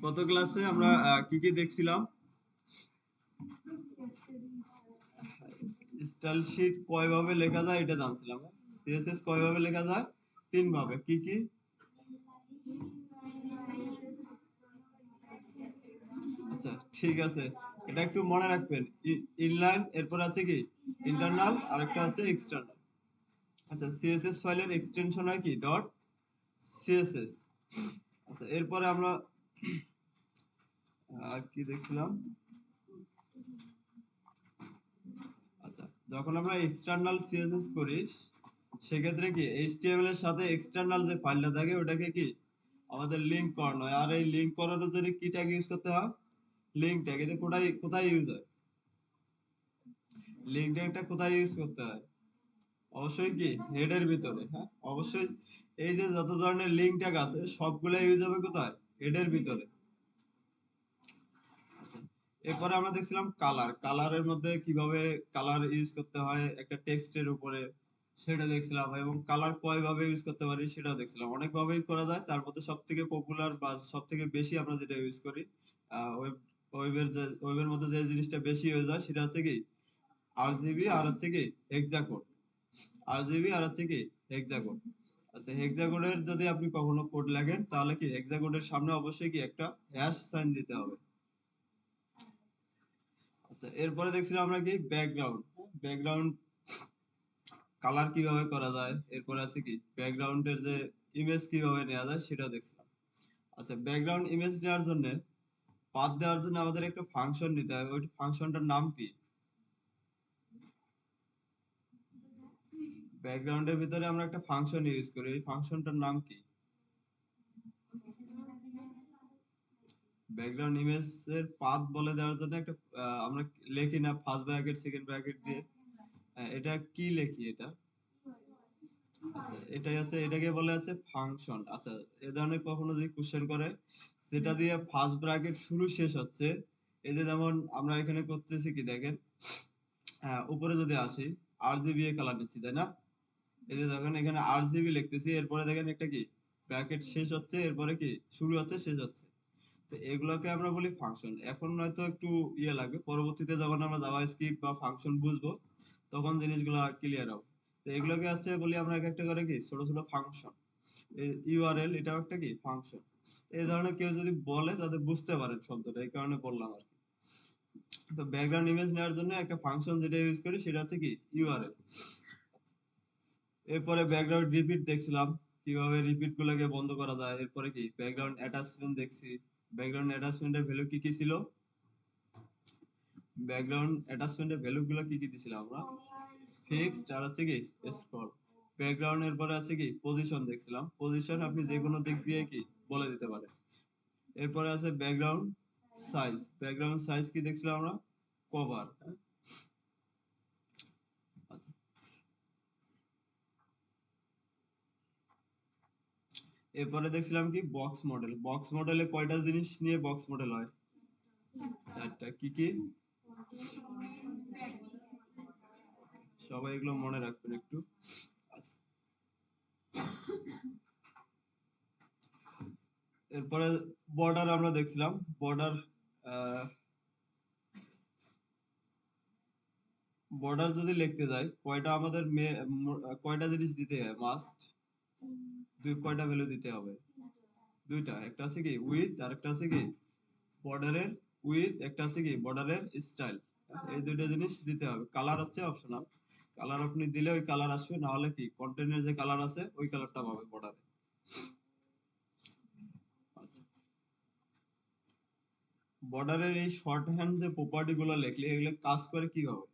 গত ক্লাসে আমরা কি কি দেখছিলাম? স্টাইল শিট কয়ভাবে লেখা যায় এটা জানছিলাম। সিএসএস কয়ভাবে লেখা যায়? তিন ভাবে। কি কি? আচ্ছা, ঠিক আছে, এটা একটু মনে রাখবেন। ইনলাইন, এরপর আছে কি ইন্টারনাল, আর একটা আছে এক্সটার্নাল। আচ্ছা, সিএসএস ফাইলের এক্সটেনশন হয় কি ডট সিএসএস। আচ্ছা, এরপরে আমরা আর কি দেখলাম? আচ্ছা, যখন আমরা এক্সটার্নাল সিএসএস করি সেক্ষেত্রে কি এইচটিএমএল এর সাথে এক্সটার্নাল যে ফাইলটা থাকে ওটাকে কি আমাদের লিংক করানো হয়। আর এই লিংক করানোর জন্য কি ট্যাগ ইউজ করতে হয়? Link tag. এটা কোথায় কোথায় ইউজ হয়? লিংক ট্যাগটা কোথায় ইউজ করতে হয়? অবশ্যই কি হেডের ভিতরে। হ্যাঁ, অবশ্যই। এই যে যত ধরনের লিংক ট্যাগ আছে সবগুলো ইউজ হবে কোথায়? হেডের ভিতরে। আচ্ছা, এরপরে আমরা দেখছিলাম কালার। কালারের মধ্যে কিভাবে কালার ইউজ করতে হয় একটা টেক্সটের উপরে, সেটা দেখছিলাম। এবং কালার কয় ভাবে ইউজ করতে পারি সেটাও দেখছিলাম। অনেক ভাবেই করা যায়, তার মধ্যে সব থেকে পপুলার বা সব থেকে বেশি আমরা যেটা ইউজ করি ওয়েব ওয়েবের মধ্যে যে জিনিসটা বেশি ইউজ হয় সেটা হচ্ছে কি আরজিবি, আর হচ্ছে কি হেক্সাকোড। আরজিবি আর হচ্ছে কি হেক্সাকোড। আচ্ছা, হেক্সাকোডের যদি আপনি কখনো কোড লেখেন তাহলে কি হেক্সাকোডের সামনে অবশ্যই কি একটা হ্যাশ সাইন দিতে হবে। আচ্ছা, এরপরে দেখছিলাম আমরা কি ব্যাকগ্রাউন্ড। ব্যাকগ্রাউন্ড কালার কিভাবে করা যায়, এরপরে আছে কি ব্যাকগ্রাউন্ডের যে ইমেজ কিভাবে নেওয়া যায় সেটাও দেখছিলাম। আচ্ছা, ব্যাকগ্রাউন্ড ইমেজ নেওয়ার জন্য পাথ দেওয়ার জন্য আমাদের একটা ফাংশন নিতে হবে। ওই ফাংশনটার নাম কি? ব্যাকগ্রাউন্ডের ভিতরে আমরা একটা ফাংশন ইউজ করি, ওই ফাংশনটার নাম কি? ব্যাকগ্রাউন্ড ইমেজের পাথ বলে দেওয়ার জন্য একটা আমরা লিখি না ফার্স্ট ব্র্যাকেট সেকেন্ড ব্র্যাকেট দিয়ে? এটা কি লিখি এটা? আচ্ছা, এটাই আছে, এটাকে বলে আছে ফাংশন। আচ্ছা, এ ধরনের কখনো যদি কোশ্চেন করে যেটা দিয়ে ফার্স্ট ব্র্যাকেট শুরু শেষ হচ্ছে, এই যে যেমন আমরা এখানে করতেছি কি দেখেন, উপরে যদি আসি আরজিবি কালার নিচ্ছি তাই না? এই যে দেখেন এখানে আরজিবি লিখতেছি, এরপরে দেখেন একটা কি ব্র্যাকেট শেষ হচ্ছে, এরপরে কি শুরু হচ্ছে শেষ হচ্ছে। তো এগুলোকে আমরা বলি ফাংশন। এখন হয়তো একটু ইয়ে লাগবে, পরবর্তীতে যখন আমরা জাভাস্ক্রিপ্ট বা ফাংশন বুঝবো তখন জিনিসগুলো ক্লিয়ার হবে। তো এগুলোকে হচ্ছে বলি আমরা এক একটা করে কি ছোট ছোট ফাংশন। ইউআরএল এটাও একটা কি ফাংশন। এই ধরনের কেউ যদি বলে তাদের বুঝতে পারেন শব্দটা, এই কারণে বললাম আর কি। তো ব্যাকগ্রাউন্ড ইমেজ নেওয়ার জন্য একটা ফাংশন যেটা ইউজ করি সেটা হচ্ছে কি ইউআরএল। এরপরে ব্যাকগ্রাউন্ড রিপিট দেখছিলাম, কিভাবে রিপিট গুলোকে বন্ধ করা যায়। এরপরে কি ব্যাকগ্রাউন্ড অ্যাটাচমেন্ট দেখছি। ব্যাকগ্রাউন্ড অ্যাটাচমেন্টের ভ্যালু কি কি ছিল? ব্যাকগ্রাউন্ড অ্যাটাচমেন্টের ভ্যালু গুলো কি কি দিছিলাম আমরা? ফিক্সড আর হচ্ছে কি স্ক্রল। ব্যাকগ্রাউন্ড এর পরে আছে কি পজিশন দেখছিলাম। পজিশন আপনি যে কোনো দিক দিয়ে কি বলে দিতে পারেন। এরপরে আছে ব্যাকগ্রাউন্ড সাইজ। ব্যাকগ্রাউন্ড সাইজ কি দেখছিলাম আমরা? কভার। আচ্ছা, এরপরে দেখছিলাম কি বক্স মডেল। বক্স মডেলে কয়টা জিনিস নিয়ে বক্স মডেল হয়? চারটা। কি কি? সবাই এগুলো মনে রাখবেন একটু। আচ্ছা, এরপরে বর্ডার আমরা দেখছিলাম। বর্ডার বর্ডার যদি লিখতে যাই কয়টা আমাদের কয়টা জিনিস দিতে হয় মাস্ট? কয়টা ভ্যালু দিতে হবে? দুইটা। একটা আছে কি উইথ, আর একটা আছে কি বর্ডারের উইথ, একটা আছে কি বর্ডারের স্টাইল। এই দুইটা জিনিস দিতে হবে। কালার হচ্ছে অপশনাল। কালার আপনি দিলে ওই কালার আসবে, না হলে কি কন্টেন্টের যে কালার আছে ওই কালারটা পাবে বর্ডারে। আচ্ছা, বর্ডারের এই শর্ট হ্যান্ড যে প্রপার্টি গুলো লিখলে এগুলো কাজ করে কিভাবে?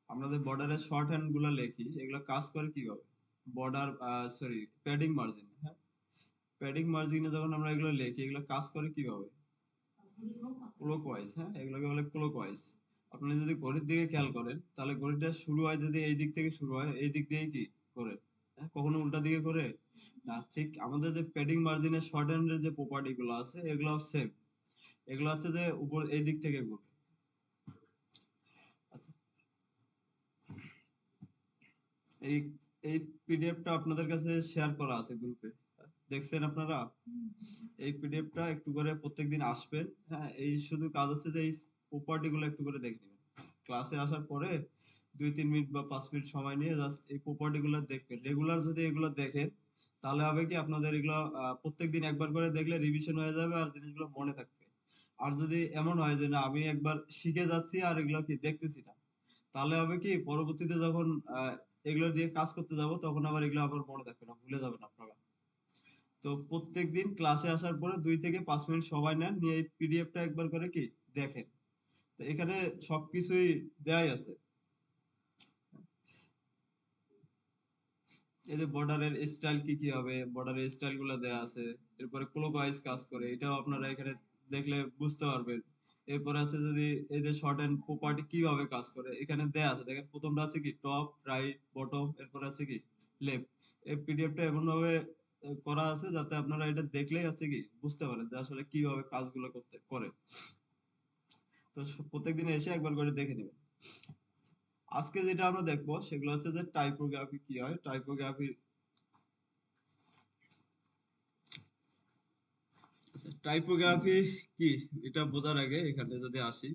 আমরা যে বর্ডারের শর্ট হ্যান্ড গুলো লিখি এগুলো কাজ করে কিভাবে? Border sorry padding margin. হ্যাঁ, প্যাডিং মার্জিনে যখন আমরা এগুলো লিখি এগুলো কাজ করে কিভাবে? ক্লকওয়াইজ। হ্যাঁ, এগুলোকে বলে ক্লকওয়াইজ। আপনি যদি ঘড়ির দিকে খেয়াল করেন তাহলে ঘড়িটা শুরু হয় যদি এই দিক থেকে শুরু হয়, এই দিক দিয়েই কি করে। হ্যাঁ, কখনো উল্টা দিকে করে না। ঠিক আমাদের যে প্যাডিং মার্জিনের শর্ট হ্যান্ডের যে প্রপার্টি গুলো আছে এগুলো সেম। এগুলো হচ্ছে যে উপর এই দিক থেকে ঘুরে। আচ্ছা, এই এই পিডিএফটা আপনাদের কাছে শেয়ার করা আছে গ্রুপে, দেখছেন আপনারা? এই পিডিএফটা একটু করে প্রত্যেকদিন আসবেন। হ্যাঁ, এই শুধু কাজ হচ্ছে যে এই প্রপার্টি গুলো একটু করে দেখে নেবেন। ক্লাসে আসার পরে 2-3 মিনিট বা 5 মিনিট সময় নিয়ে জাস্ট এই প্রপার্টি গুলো দেখবেন। রেগুলার যদি এগুলো দেখেন তাহলে হবে কি আপনাদের এগুলো প্রত্যেকদিন একবার করে দেখলে রিভিশন হয়ে যাবে আর জিনিসগুলো মনে থাকবে। আর যদি এমন হয় যে না আমি একবার শিখে যাচ্ছি আর এগুলো কি দেখতেছি না, তাহলে হবে কি পরবর্তীতে যখন এগুলো দিয়ে কাজ করতে যাব তখন আবার এগুলো আবার মনে থাকবে না, ভুলে যাবেন আপনারা। তো প্রত্যেকদিন ক্লাসে আসার পরে 2 থেকে 5 মিনিট সময় নেন, নিয়ে এই পিডিএফটা একবার করে কি দেখেন। তো এখানে সবকিছুই দেয়াই আছে। এই যে বর্ডারের স্টাইল কি কি হবে, বর্ডারের স্টাইল গুলো দেয়া আছে। এরপরে ক্লকওয়াইজ কাজ করে, এটাও আপনারা এখানে দেখলে বুঝতে পারবেন। এরপরে আছে যদি এই যে শর্ট এন্ড প্রপার্টি কিভাবে কাজ করে এখানে দেয়া আছে। দেখেন প্রথমটা আছে কি টপ, রাইট, বটম, এরপরে আছে কি লেফট। এই পিডিএফটা এমন ভাবে করা আছে যাতে আপনারা এটা দেখলেই আছে কি বুঝতে পারেন যে আসলে কিভাবে কাজগুলো করতে করে। তো প্রত্যেকদিন এসে একবার করে দেখে নেবেন। আজকে যেটা আমরা দেখবো সেগুলো হচ্ছে যে টাইপোগ্রাফি কি হয়, টাইপোগ্রাফি। আচ্ছা, টাইপোগ্রাফি কি এটা বোঝার আগে এখানে যদি আসি।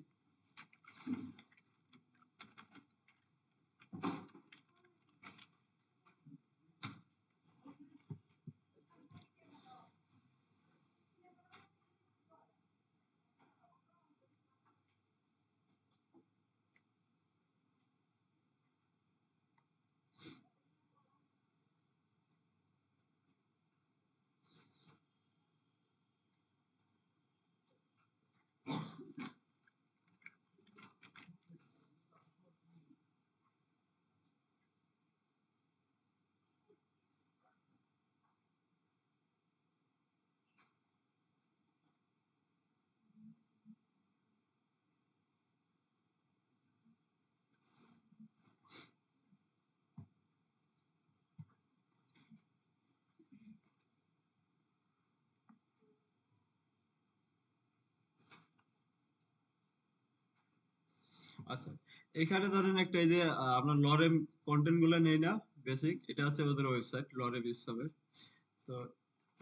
আচ্ছা, এখানে ধরেন একটা এই যে আমরা লরেম কন্টেন্ট গুলো নেই না, বেসিক এটা হচ্ছে ওদের ওয়েবসাইট লরেম হিসাবে। তো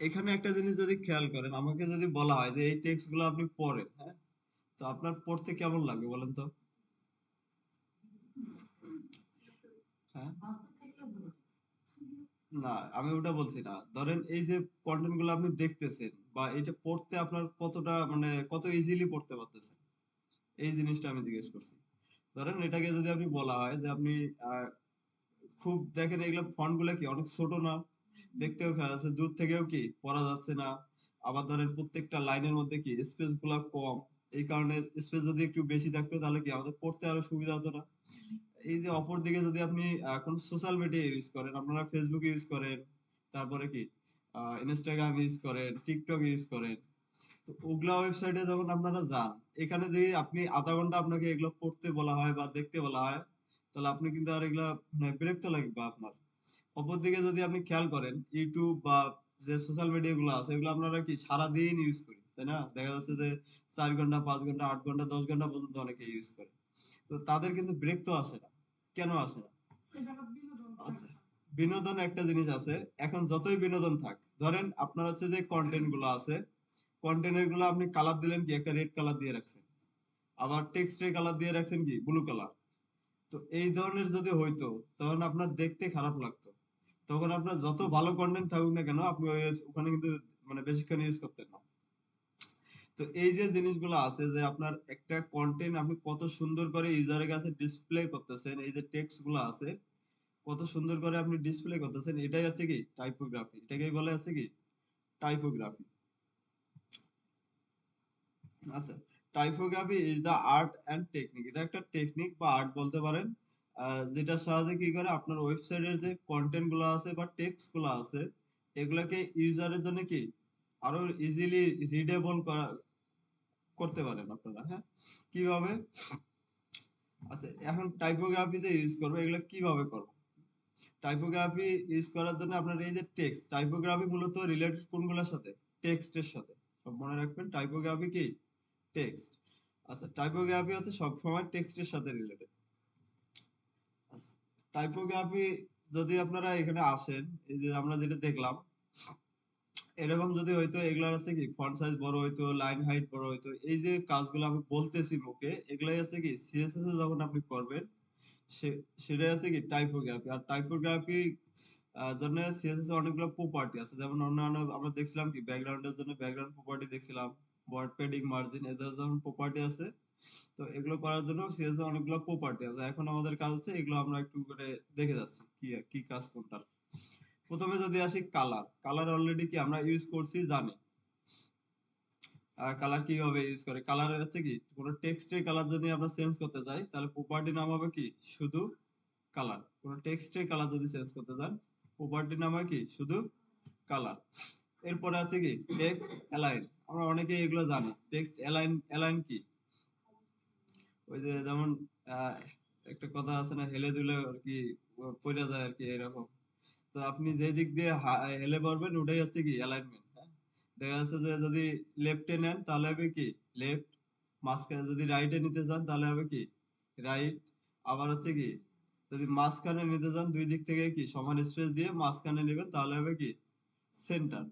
এখানে একটা জিনিস যদি খেয়াল করেন, আমাকে যদি বলা হয় যে এই টেক্সট গুলো আপনি পড়েন, হ্যাঁ, তো আপনার পড়তে কেমন লাগবে বলেন তো? হ্যাঁ, না আমি ওটা বলছি না। ধরেন এই যে কন্টেন্ট গুলো আপনি দেখতেছেন বা এটা পড়তে আপনার কতটা মানে কত ইজিলি পড়তে পারতেছেন, এই জিনিসটা আমি জিজ্ঞেস করছি। ধরেন এটাকে যদি আপনি বলা হয় যে আপনি আহ, খুব দেখেন এগুলো ফন্ট গুলো কি অনেক ছোট না, দেখতেও খারাপ আছে, দূর থেকেও কি পড়া যাচ্ছে না। আবার ধরেন প্রত্যেকটা লাইনের মধ্যে কি স্পেস গুলা কম, এই কারণে স্পেস যদি একটু বেশি থাকতো তাহলে কি আমাদের পড়তে আরো সুবিধা হতো না। এই যে অপর দিকে যদি আপনি কোন সোশ্যাল মিডিয়া ইউজ করেন, আপনারা ফেসবুক ইউজ করেন, তারপরে কি ইনস্টাগ্রাম ইউজ করেন, টিকটক ইউজ করেন, তো ওগুলা ওয়েবসাইটে যখন আপনারা যান, এখানে যে আপনি আধা ঘন্টা আপনাকে এগুলো পড়তে বলা হয় বা দেখতে বলা হয়, তাহলে আপনি কিন্তু আর এগুলা মানে বিরক্ত লাগবে আপনার। অপরদিকে যদি আপনি খেয়াল করেন ইউটিউব বা যে সোশ্যাল মিডিয়া গুলো আছে এগুলো আপনারা কি সারাদিন ইউজ করি, তাই না? দেখা যাচ্ছে যে 4 ঘন্টা, 5 ঘন্টা, 8 ঘন্টা, 10 ঘন্টা পর্যন্ত অনেকে ইউজ করে। তো তাদের কিন্তু ব্রেক তো আসে না। কেন আসে না? আচ্ছা, বিনোদন একটা জিনিস আছে। এখন যতই বিনোদন থাক, ধরেন আপনার হচ্ছে যে কন্টেন্ট গুলো আছে, কন্টেন্টের গুলো আপনি কালার দিলেন কি একটা রেড কালার দিয়ে রাখছেন, আবার টেক্সটের কালার দিয়ে রাখছেন কি ব্লু কালার। তো এই ধরনের যদি হইতো তখন আপনার দেখতে খারাপ লাগতো। তখন আপনার যত ভালো কন্টেন্ট থাকুক না কেন আপনি ওখানে কিন্তু মানে বেশিক্ষণ ইউজ করতেন না। তো এই যে জিনিসগুলো আছে যে আপনার একটা কন্টেন্ট আপনি কত সুন্দর করে ইউজারের কাছে ডিসপ্লে করতেছেন, এই যে টেক্সট গুলো আছে কত সুন্দর করে আপনি ডিসপ্লে করতেছেন, এটাই হচ্ছে কি টাইপোগ্রাফি, এটাকেই বলে হচ্ছে কি টাইপোগ্রাফি। আচ্ছা, typography is the art and technique, এটা একটা টেকনিক বা আর্ট বলতে পারেন, যেটা সাহায্যে কি করে আপনার ওয়েবসাইটের যে কন্টেন্ট গুলো আছে বা টেক্সট গুলো আছে এগুলাকে ইউজারের জন্য কি আরো ইজিলি রিডেবল করা করতে পারেন আপনারা। হ্যাঁ, কিভাবে? আচ্ছা, এখন টাইপোগ্রাফি যে ইউজ করবো এগুলো কিভাবে করবো? টাইপোগ্রাফি ইউজ করার জন্য আপনার এই যে টেক্সট, টাইপোগ্রাফি মূলত রিলেটেড কোনগুলোর সাথে? টেক্সটের সাথে। সব মনে রাখবেন টাইপোগ্রাফি কি টেক্সট। আচ্ছা, টাইপোগ্রাফি হচ্ছে সবসময় টেক্সটের সাথে রিলেটেড। আচ্ছা, টাইপোগ্রাফি যদি আপনারা এখানে আসেন, এই যে আমরা যেটা দেখলাম এরকম যদি হইতো, এগুলা হচ্ছে কি ফন্ট সাইজ বড় হইতো, লাইন হাইট বড় হইতো, এই যে কাজগুলো আমি বলতেছি মুখে, এগুলাই হচ্ছে কি সিএসএস এ যখন আপনি করবেন, সেটাই হচ্ছে কি টাইপোগ্রাফি। আর টাইপোগ্রাফি জন্য সিএসএস এর অনেকগুলো প্রপার্টি আছে, যেমন অন্যান্য আমরা দেখছিলাম কি ব্যাকগ্রাউন্ডের জন্য ব্যাকগ্রাউন্ড প্রপার্টি দেখছিলাম, ওয়ার্ড পেডিং, মার্জিন, এদের যেমন প্রপার্টি আছে। তো এগুলো করার জন্য সিএসএস এর অনেকগুলো প্রপার্টি আছে। এখন আমাদের কাজ হচ্ছে এগুলো আমরা একটু করে দেখে যাচ্ছি কি কি কাজ কোনটার। প্রথমে যদি আসি কালার, কালার অলরেডি কি আমরা ইউজ করছি জানি। কালার কিভাবে ইউজ করে, কালার হচ্ছে কি কোনো টেক্সটের কালার যদি আমরা চেঞ্জ করতে চাই, তাহলে প্রপার্টি নাম হবে কি শুধু কালার। কোনো টেক্সটের কালার যদি চেঞ্জ করতে চান, প্রপার্টি নাম হয় কি শুধু কালার। এরপরে আছে কি টেক্সট অ্যালাইন। আমরা অনেকে এগুলো জানি। টেক্সট অ্যালাইন, অ্যালাইন কি, ওই যে যেমন আহ, একটা কথা আছে না, হেলে দুলে আর কি পড়ে যায় আর কি, এরকম। তো আপনি যে দিক দিয়ে হেলে পড়বেন ওটাই হচ্ছে কি অ্যালাইনমেন্ট। দেখা যাচ্ছে যে যদি লেফটে নেন তাহলে হবে কি লেফট, মাঝখানে যদি রাইটে নিতে চান তাহলে হবে কি রাইট। আবার হচ্ছে কি যদি মাঝখানে নিতে চান, দুই দিক থেকে কি সমান স্পেস দিয়ে মাঝখানে নেবেন তাহলে হবে কি সেন্টার।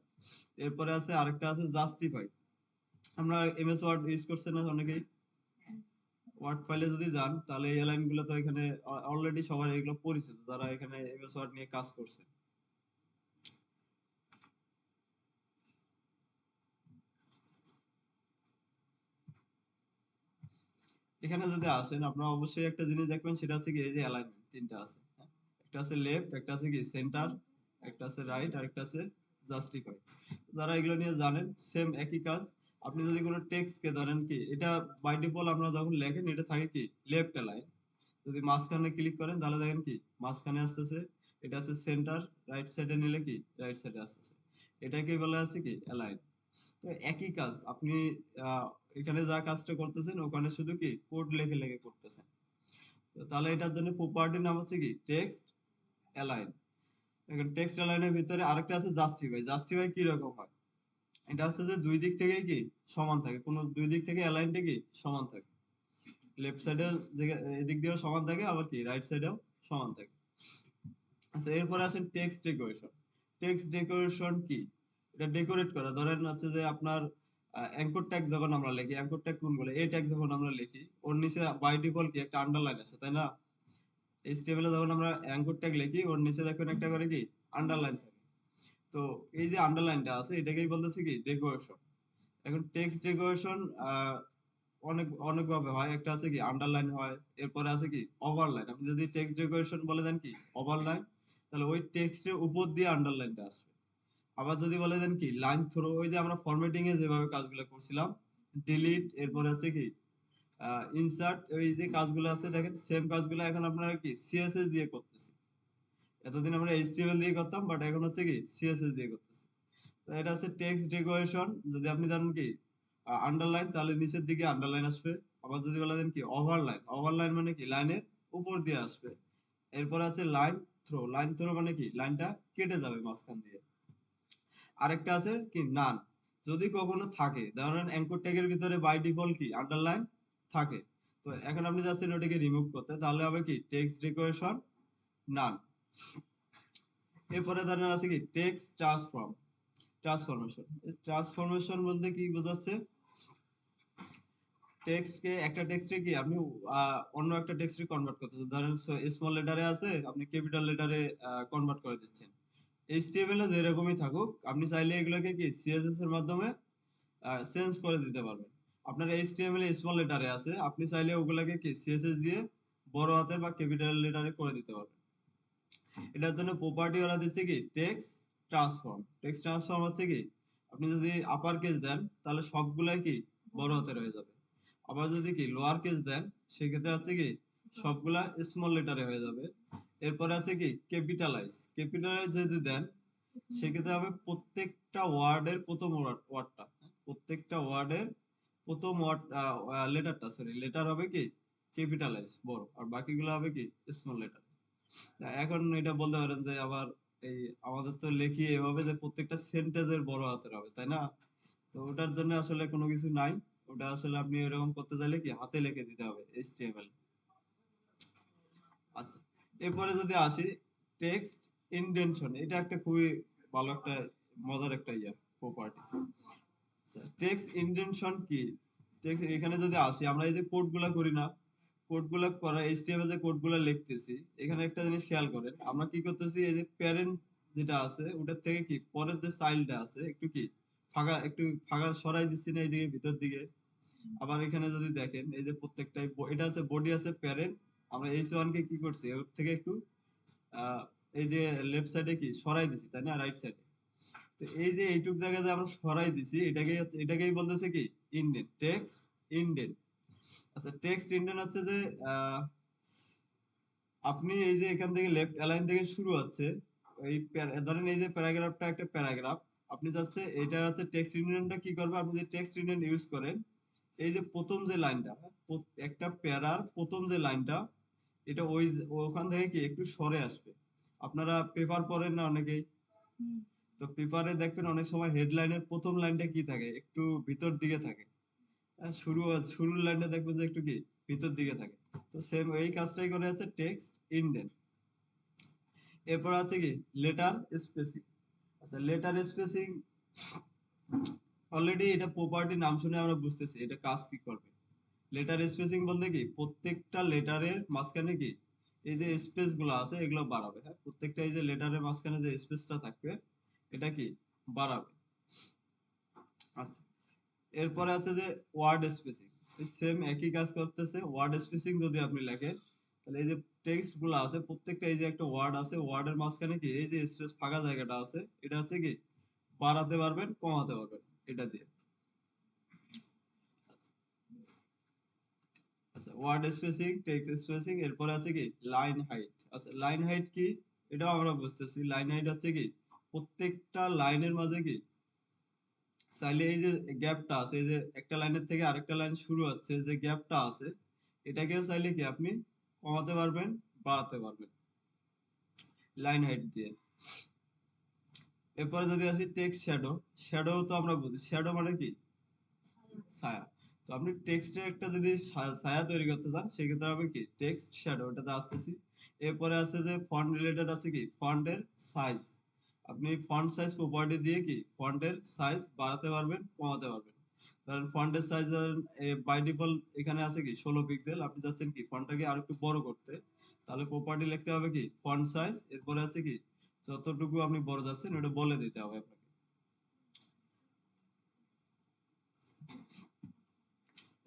এরপরে আছে আরেকটা আছে জাস্টিফাই। আমরা এমএস ওয়ার্ড ইউজ করছেন না অনেকেই, ওয়ার্ড ফাইলে যদি যান তাহলে এই লাইন গুলো তো এখানে অলরেডি সবার এগুলো পরিচিত, যারা এখানে এমএস ওয়ার্ড নিয়ে কাজ করছে। এখানে যদি আসেন আপনারা অবশ্যই একটা জিনিস দেখবেন, সেটা হচ্ছে কি এই যে অ্যালাইনমেন্ট তিনটা আছে, হ্যাঁ? একটা আছে লেফট, একটা আছে কি সেন্টার, একটা আছে রাইট, আর একটা আছে জাস্টিফাই। যারা এগুলো নিয়ে জানেন, সেম একই কাজ। আপনি যদি কোনো টেক্সট কে ধরেন কি, এটা বাই ডিফল্ট আমরা যখন লেখেন এটা থাকে কি লেফট অ্যালাইন। যদি মাঝখানে ক্লিক করেন তাহলে দেখেন কি মাঝখানে আসতেছে। এটা আছে সেন্টার, রাইট সাইডে নিলে কি রাইট সাইডে আসতেছে। এটাকে বলা হচ্ছে কি অ্যালাইন। তো একই কাজ আপনি আহ, এখানে যা কাজটা করতেছেন ওখানে শুধু কি কোড লিখে লিখে করতেছেন। তো তাহলে এটার জন্য প্রপার্টির নাম হচ্ছে কি টেক্সট অ্যালাইন। এখন টেক্সট অ্যালাইনের ভিতরে আরেকটা আছে জাস্টিফাই। জাস্টিফাই কি রকম হয়, এটা হচ্ছে যে দুই দিক থেকে কি সমান থাকে, কোনো দুই দিক থেকে অ্যালাইনটা কি সমান থাকে। লেফট সাইডে এদিক দিয়েও সমান থাকে, আবার কি রাইট সাইডেও সমান থাকে। আচ্ছা, এরপরে আসেন টেক্সট ডেকোরেশন। টেক্সট ডেকোরেশন কি, এটা ডেকোরেট করা। ধরেন হচ্ছে যে আপনার অ্যাঙ্কর ট্যাগ যখন আমরা লিখি, অ্যাঙ্কর ট্যাগ কোন বলে, এই ট্যাগ যখন আমরা লিখি ওর নিচে বাই ডিফল্ট কি একটা আন্ডারলাইন আছে, তাই না? এইচটিএমএল এ যখন আমরা অ্যাঙ্কর ট্যাগ লিখি ওর নিচে দেখবেন একটা করে কি আন্ডারলাইন থাকে। তো এই যে আন্ডারলাইনটা আছে এটাকেই বলতেছে কি ডেকোরেশন। এখন টেক্সট ডেকোরেশন অনেক অনেক ভাবে হয়। একটা আছে কি আন্ডারলাইন হয়, এরপরে আছে কি ওভারলাইন। আপনি যদি টেক্সট ডেকোরেশন বলে দেন কি ওভারলাইন, তাহলে ওই টেক্সটের উপর দিয়ে আন্ডারলাইনটা আসবে। আবার যদি বলে দেন কি লাইন থ্রো, ওই যে আমরা ফরম্যাটিং এ যেভাবে কাজগুলো করছিলাম, ডিলিট, এরপরে হচ্ছে কি ইনসার্ট, ওই যে কাজগুলো আছে দেখেন সেম কাজগুলো এখন আপনারা কি সিএসএস দিয়ে করতেছি। এতদিন আমরা এইচটিএমএল দিয়ে করতাম, বাট এখন হচ্ছে কি সিএসএস দিয়ে করতেছি। তো এটা হচ্ছে টেক্সট ডেকোরেশন। যদি আপনি জানেন কি আন্ডারলাইন, তাহলে নিচের দিকে আন্ডারলাইন আসবে। আবার যদি বলা দেন কি ওভারলাইন, ওভারলাইন মানে কি লাইনের উপর দিয়ে আসবে। এরপর আছে লাইন থ্রো। লাইন থ্রো মানে কি লাইনটা কেটে যাবে মাঝখান দিয়ে। আরেকটা আছে কি নান। যদি কখনো থাকে, ধরেন অ্যাঙ্কর ট্যাগের ভিতরে বাই ডিফল্ট কি আন্ডারলাইন থাকে, তো এখন আপনি যাচ্ছেন ওটাকে রিমুভ করতে, তাহলে হবে কি টেক্সট ডেকোরেশন নান। এরপরে ধরেন আছে কি টেক্সট ট্রান্সফর্ম, ট্রান্সফরমেশন। ট্রান্সফরমেশন বলতে কি বোঝাচ্ছে, টেক্সটকে একটা টেক্সটে কি আপনি অন্য একটা টেক্সটে কনভার্ট করতেছেন। ধরেন স্মল লেটারে আছে, আপনি ক্যাপিটাল লেটারে কনভার্ট করে দিচ্ছেন। এইচটিএমএল এ যেরকমই থাকুক, আপনি চাইলে এগুলোকে কি সিএসএস এর মাধ্যমে চেঞ্জ করে দিতে পারবেন। আপনার এইচটিএমএল এ স্মল লেটারে আছে, আপনি চাইলে ওগুলাকে কি সিএসএস দিয়ে বড় হাতের বা ক্যাপিটাল লেটারে করে দিতে পারবেন। এটার জন্য প্রপার্টি ওরা দিচ্ছে কি টেক্সট ট্রান্সফর্ম। টেক্সট ট্রান্সফর্ম হচ্ছে কি আপনি যদি আপার কেস দেন তাহলে সবগুলাই কি বড় হাতের হয়ে যাবে। আবার যদি কি লোয়ার কেস দেন, সেক্ষেত্রে হচ্ছে কি সবগুলা স্মল লেটারে হয়ে যাবে। এরপরে আছে কি ক্যাপিটালাইজ। ক্যাপিটালাইজ যদি দেন, সেক্ষেত্রে হবে প্রত্যেকটা ওয়ার্ডের প্রথম ওয়ার্ডটা, প্রত্যেকটা ওয়ার্ডের প্রথম ওয়ার্ড লেটারটা, সরি লেটার হবে কি ক্যাপিটালাইজ বড়, আর বাকিগুলো হবে কি স্মল লেটার। এখন এটা বলতে পারেন যে আবার এই আমাদের তো লেখি এভাবে যে প্রত্যেকটা সেন্টেন্সের বড় হাতের হবে, তাই না? তো ওটার জন্য আসলে কোনো কিছু নাই। ওটা আসলে আপনি এরকম করতে চাইলে কি হাতে লিখে দিতে হবে এইচটিএমএল। আচ্ছা, এরপরে যদি আসি টেক্সট ইনডেনশন, এটা একটা খুবই ভালো একটা মজার একটা ইয়া। প্রপার্টি। টেক্সট ইন্ডেন্টেশন কি? টেক্সট এখানে যদি আসি, আমরা এই যে কোডগুলা করি না, কোডগুলা করা এইচটিএমএল যে কোডগুলা লিখতেছি, এখানে একটা জিনিস খেয়াল করেন, আমরা কি করতেছি, এই যে প্যারেন্ট যেটা আছে ওটার থেকে কি পরের যে চাইল্ডটা আছে একটু ফাঁকা সরাই দিচ্ছি না এইদিকে ভিতর দিকে। আবার এখানে যদি দেখেন এই যে প্রত্যেকটাই এটা হচ্ছে বডি আছে প্যারেন্ট, আমরা এইচ ওয়ান কে কি করছি ওর থেকে একটু আহ এই যে লেফট সাইডে কি সরাই দিছি তাই না, রাইট সাইডে। তো এই যে এইটুক জায়গায় যে আমরা সরাই দিছি এটাকেই বলতেছে কি ইন্ডেন্ট, টেক্সট ইন্ডেন্ট। আচ্ছা, টেক্সট ইন্ডেন্ট হচ্ছে যে আহ, আপনি এই যে এখান থেকে লেফট অ্যালাইন থেকে শুরু হচ্ছে ধরেন এই যে প্যারাগ্রাফটা একটা প্যারাগ্রাফ, আপনি চাচ্ছে এটা হচ্ছে টেক্সট ইন্ডেন্টটা কি করবে, আপনি যে টেক্সট ইন্ডেন্ট ইউজ করেন, এই যে প্রথম যে লাইনটা, একটা প্যারার প্রথম যে লাইনটা, এটা ওখান থেকে কি একটু সরে আসবে। আপনারা পেপার পড়েন না অনেকেই, তো পেপারে দেখবেন অনেক সময় হেডলাইনের প্রথম লাইনটা কি থাকে, একটু ভিতর দিকে থাকে। শুরুর লাইনটা দেখবেন যে একটু কি ভিতর দিকে থাকে। তো সেম এই কাজটাই করে আছে টেক্সট ইন্ডেন্ট। এরপর আছে কি লেটার স্পেসিং। আচ্ছা, লেটার স্পেসিং অলরেডি এটা প্রপার্টি নাম শুনে আমরা বুঝতেছি এটা কাজ কি করবে। লেটার স্পেসিং বলতে কি প্রত্যেকটা লেটারের মাঝখানে কি এই যে স্পেস গুলো আছে এগুলো বাড়াবে। হ্যাঁ, প্রত্যেকটা এই যে লেটারের মাঝখানে যে স্পেসটা থাকবে এটা কি বাড়াবে। আচ্ছা, এরপরে আছে যে ওয়ার্ড স্পেসিং। সেম একই কাজ করতেছে। ওয়ার্ড স্পেসিং যদি আপনি লেখেন, তাহলে এই যে টেক্সট গুলো আছে প্রত্যেকটা এই যে একটা ওয়ার্ড আছে, ওয়ার্ডের মাঝখানে কি এই যে স্পেস ফাঁকা জায়গাটা আছে, এটা হচ্ছে কি বাড়াতে পারবেন কমাতে পারবেন এটা দিয়ে। আচ্ছা, ওয়ার্ড স্পেসিং, টেক্সট স্পেসিং, এরপরে আছে কি লাইন হাইট। আচ্ছা, লাইন হাইট কি এটাও আমরা বুঝতেছি। লাইন হাইট হচ্ছে কি প্রত্যেকটা লাইনের মাঝে কি চাইলে এই যে গ্যাপটা আছে, এই যে একটা লাইনের থেকে আরেকটা লাইন শুরু হচ্ছে যে গ্যাপটা আছে, এটাকেও চাইলে কি আপনি কমাতে পারবেন বাড়াতে পারবেন লাইন হাইট দিয়ে। এরপরে যদি আসি টেক্সট শ্যাডো। শ্যাডো তো আমরা বুঝি, শ্যাডো মানে কি ছায়া। তো আপনি টেক্সটের একটা যদি ছায়া তৈরি করতে চান সেক্ষেত্রে হবে কি টেক্সট শ্যাডো, ওটাতে আসতেছি। এরপরে আছে যে ফন্ট রিলেটেড আছে কি ফন্টের সাইজ। আপনি ফন্ট সাইজ প্রপার্টি দিয়ে কি ফন্টের সাইজ বাড়াতে পারবেন কমাতে পারবেন। ধরেন ফন্টের সাইজ বাই ডিফল্ট এখানে আছে কি 16 পিক্সেল, আপনি চাচ্ছেন কি ফন্টটাকে আর একটু বড় করতে, তাহলে প্রপার্টি লিখতে হবে কি ফন্ট সাইজ, এরপরে আছে কি যতটুকু আপনি বড় যাচ্ছেন ওটা বলে দিতে হবে আপনাকে।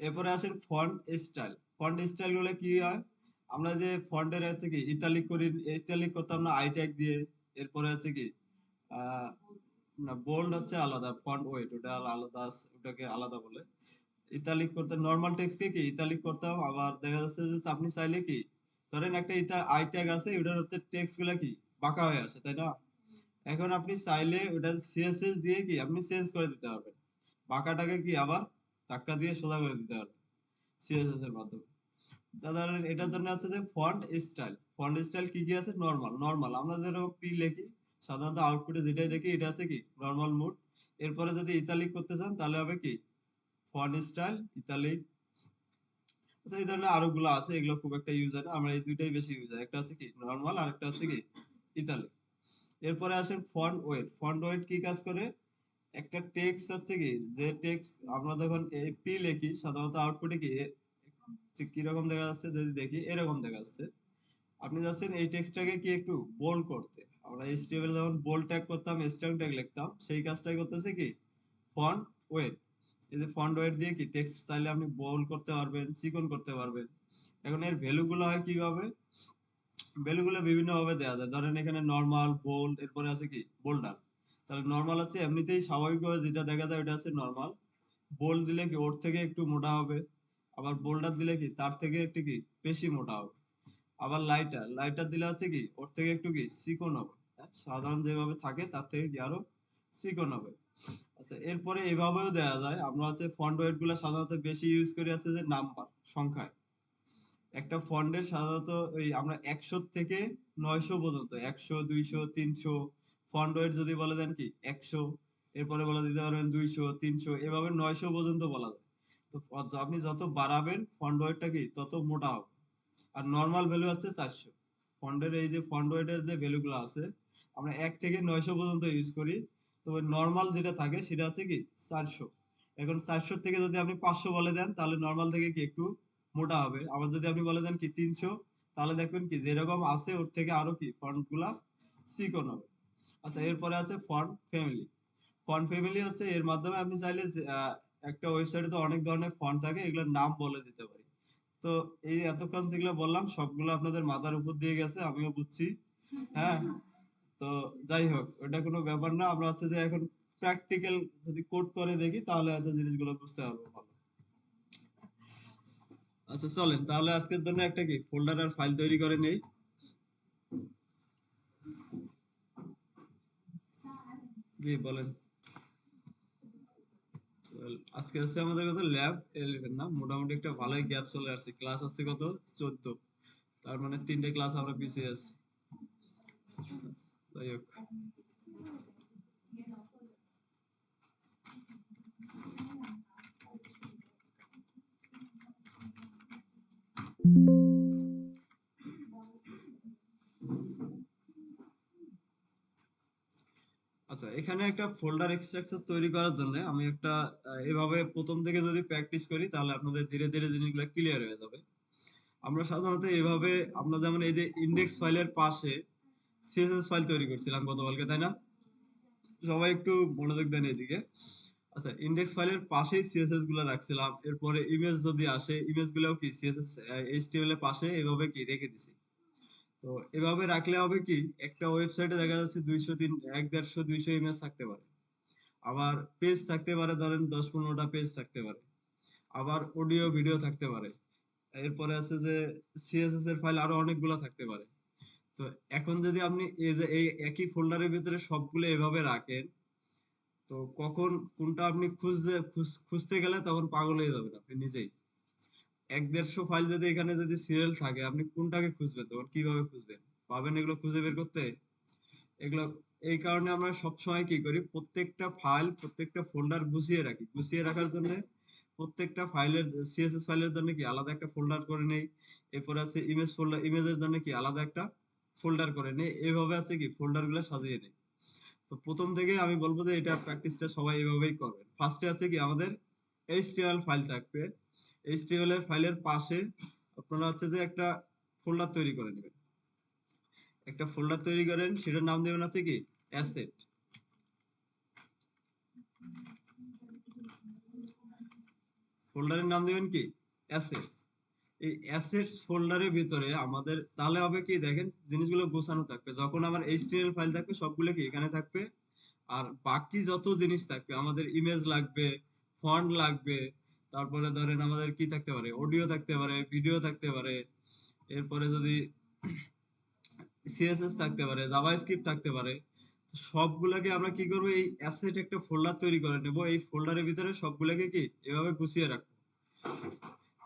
এরপরে আসেন ফন্ট স্টাইল। ফন্ট স্টাইল গুলো কি হয়, আমরা যে ফন্টের আছে কি ইতালিক করি, ইতালিক করতাম না আই ট্যাগ দিয়ে। এরপরে আছে কি আহ না, বোল্ড হচ্ছে আলাদা, ফন্ট ওয়েট ওটা আলাদা ওটাকে আলাদা বলে। ইতালিক করতে নরমাল টেক্সটকে কি ইতালিক করতাম। আবার দেখা যাচ্ছে যে আপনি চাইলে কি ধরেন একটা আই ট্যাগ আছে, ওটার হচ্ছে টেক্সট গুলা কি বাঁকা হয়ে আসে তাই না, এখন আপনি চাইলে ওটা সিএসএস দিয়ে কি আপনি চেঞ্জ করে দিতে পারবেন, বাঁকাটাকে কি আবার ধাক্কা দিয়ে সোজা করে দিতে পারবেন সিএসএস এর মাধ্যমে। ধরেন এটার জন্য আছে যে ফন্ট স্টাইল। ফন্ট স্টাইল কি কি আছে, নরমাল, নরমাল আমরা যেরকম পি লিখি সাধারণত আউটপুটে যেটাই দেখি এটা আছে কি নরমাল মোড। এরপরে যদি ইতালিক করতে চান তাহলে হবে কি ফন্ট স্টাইল ইতালিক। আচ্ছা, এই ধরনের আরো গুলো আছে, এগুলো খুব একটা ইউজ হয় না, আমরা এই দুইটাই বেশি ইউজ হয়, একটা হচ্ছে কি নরমাল আর একটা হচ্ছে কি ইতালিক। এরপরে আসেন ফন্ট ওয়েট। ফন্ট ওয়েট কি কাজ করে, একটা টেক্সট হচ্ছে কি যে টেক্সট আমরা যখন পি লিখি সাধারণত আউটপুটে কি ঠিক কিরকম দেখা যাচ্ছে, যদি দেখি এরকম দেখা যাচ্ছে। আপনি যাচ্ছেন এই টেক্সটটাকে কি একটু বোল্ড করতে, আমরা এইচটিএমএল যখন বোল্ড ট্যাগ করতাম স্ট্রং ট্যাগ লিখতাম, সেই কাজটাই করতেছে কি ফন্ট ওয়েট। এই যে ফন্ট ওয়েট দিয়ে কি টেক্সট চাইলে আপনি বোল্ড করতে পারবেন চিকন করতে পারবেন। এখন এর ভ্যালু গুলো হয় কিভাবে, ভ্যালু গুলো বিভিন্ন ভাবে দেওয়া যায়। ধরেন এখানে নরমাল, বোল্ড, এরপরে আছে কি বোল্ডার। তাহলে নরমাল হচ্ছে এমনিতেই স্বাভাবিকভাবে যেটা দেখা যায় ওটা হচ্ছে নরমাল। বোল্ড দিলে কি ওর থেকে একটু মোটা হবে, আবার বোল্ডার দিলে কি তার থেকে একটু কি বেশি মোটা হবে। আবার লাইটার, লাইটার দিলে আছে কি ওর থেকে একটু কি চিকন হবে। হ্যাঁ, সাধারণ যেভাবে থাকে তার থেকে কি আরো চিকন হবে। আচ্ছা, এরপরে এভাবেও দেওয়া যায়, আমরা হচ্ছে ফন্ট ওয়েট গুলা সাধারণত বেশি ইউজ করি আছে যে নাম্বার সংখ্যায়। একটা ফন্টের সাধারণত ওই আমরা 100 থেকে 900 পর্যন্ত, 100, 200, 300 ফন্ট ওয়েট যদি বলে দেন কি 100, এরপরে বলে দিতে পারবেন 200, 300, এভাবে 900 পর্যন্ত বলা যায়। তো আপনি যত বাড়াবেন ফন্ট ওয়েটটা কি তত মোটা হবে। আর নরমাল ভ্যালু হচ্ছে 400। ফন্টের এই যে ফন্ট ওয়েটের যে ভ্যালু গুলো আছে আমরা 1 থেকে 900 পর্যন্ত ইউজ করি। তবে নরমাল যেটা থাকে সেটা হচ্ছে কি 400। এখন 400 থেকে যদি আপনি 500 বলে দেন তাহলে নরমাল থেকে কি একটু মোটা হবে। আবার যদি আপনি বলে দেন কি 300, তাহলে দেখবেন কি যেরকম আছে ওর থেকে আরো কি ফন্ট গুলা চিকন হবে। আচ্ছা, এরপরে আছে ফন্ট ফ্যামিলি। ফন্ট ফ্যামিলি হচ্ছে এর মাধ্যমে আপনি চাইলে একটা ওয়েবসাইটে তো অনেক ধরনের ফন্ট থাকে, এগুলোর নাম বলে দিতে পারি। তো এই এতক্ষণ যেগুলো বললাম সবগুলো আপনাদের মাথার উপর দিয়ে গেছে, আমিও বুঝছি। হ্যাঁ, তো যাই হোক, ওটা কোনো ব্যাপার না। আমরা হচ্ছে যে এখন প্র্যাকটিক্যাল যদি কোড করে দেখি তাহলে হয়তো জিনিসগুলো বুঝতে পারবো ভালো। আচ্ছা চলেন তাহলে আজকের জন্য একটা কি ফোল্ডার আর ফাইল তৈরি করে নেই। জি বলেন। Well, আজকে হচ্ছে আমাদের কত ল্যাব 11 না, মোটামুটি একটা ভালোই গ্যাপ চলে আসছে। ক্লাস আছে কত 14, তার মানে 3টে ক্লাস আমরা পিছিয়ে আছি। যাই হোক, আচ্ছা এখানে একটা ফোল্ডার স্ট্রাকচার তৈরি করার জন্য আমি একটা এভাবে প্রথম থেকে যদি প্র্যাকটিস করি তাহলে আপনাদের ধীরে ধীরে জিনিসগুলো ক্লিয়ার হয়ে যাবে। আমরা সাধারণত এভাবে, আমরা যেমন এই যে ইন্ডেক্স ফাইলের পাশে সিএসএস ফাইল তৈরি করছিলাম গতকালকে, তাই না? সবাই একটু মনোযোগ দেন এদিকে। আচ্ছা, ইন্ডেক্স ফাইলের পাশেই সিএসএস গুলো রাখছিলাম। এরপরে ইমেজ যদি আসে, ইমেজ গুলোও কি সিএসএস এইচটিএমএল এর পাশে এভাবে কি রেখে দিছি। তো এভাবে রাখলে হবে কি, একটা ওয়েবসাইটে দেখা যাচ্ছে 200 3 1 150 200 ইমেজ থাকতে পারে। আবার পেজ থাকতে পারে, ধরেন 10 15টা পেজ থাকতে পারে। আবার অডিও ভিডিও থাকতে পারে। এরপরে আছে যে সিএসএস এর ফাইল আরো অনেকগুলো থাকতে পারে। তো এখন যদি আপনি এই যে এই একই ফোল্ডারের ভিতরে সবগুলো এভাবে রাখেন, তো কখন কোনটা আপনি খুঁজতে গেলে তখন পাগল হয়ে যাবেন আপনি নিজেই। 1 150 ফাইল যদি এখানে যদি সিরিয়াল থাকে, আপনি কোনটাকে খুঁজবেন, তখন কিভাবে খুঁজবেন? পাবেন এগুলো খুঁজে বের করতে? এগুলো, এই কারণে আমরা সবসময় কি করি, প্রত্যেকটা ফাইল প্রত্যেকটা ফোল্ডার গুছিয়ে রাখি। গুছিয়ে রাখার জন্য প্রত্যেকটা ফাইলের সিএসএস ফাইলের জন্য কি আলাদা একটা ফোল্ডার করে নেই। এরপর আছে ইমেজ ফোল্ডার, ইমেজের জন্য কি আলাদা একটা ফোল্ডার করে নেই। এইভাবে আছে কি ফোল্ডার গুলো সাজিয়ে নেই। তো প্রথম থেকে আমি বলবো যে এটা প্র্যাকটিসটা সবাই এভাবেই করবেন। ফার্স্টে আছে কি আমাদের এইচটিএমএল ফাইল থাকবে। এইচটিএমএল এর ফাইলের পাশে আপনারা হচ্ছে যে একটা ফোল্ডার তৈরি করে নেবেন। একটা ফোল্ডার তৈরি করেন, সেটার নাম দেবেন হচ্ছে কি অ্যাসেট। ফোল্ডারের নাম দেবেন কি অ্যাসেটস। এই অ্যাসেটস ফোল্ডারের ভিতরে আমাদের তাহলে হবে কি, দেখেন জিনিসগুলো গোছানো থাকবে। যখন আমার এইচটিএমএল ফাইল থাকবে সবগুলো কি এখানে থাকবে। আর বাকি যত জিনিস থাকবে, আমাদের ইমেজ লাগবে, ফন্ট লাগবে, তারপরে ধরেন আমাদের কি থাকতে পারে, অডিও থাকতে পারে, ভিডিও থাকতে পারে, এরপরে যদি সিএসএস থাকতে পারে, জাভাস্ক্রিপ্ট থাকতে পারে। তো সবগুলোকে আমরা কি করবো, এই অ্যাসেট একটা ফোল্ডার তৈরি করে নেব। এই ফোল্ডারের ভিতরে সবগুলোকে কি এভাবে গুছিয়ে রাখবো।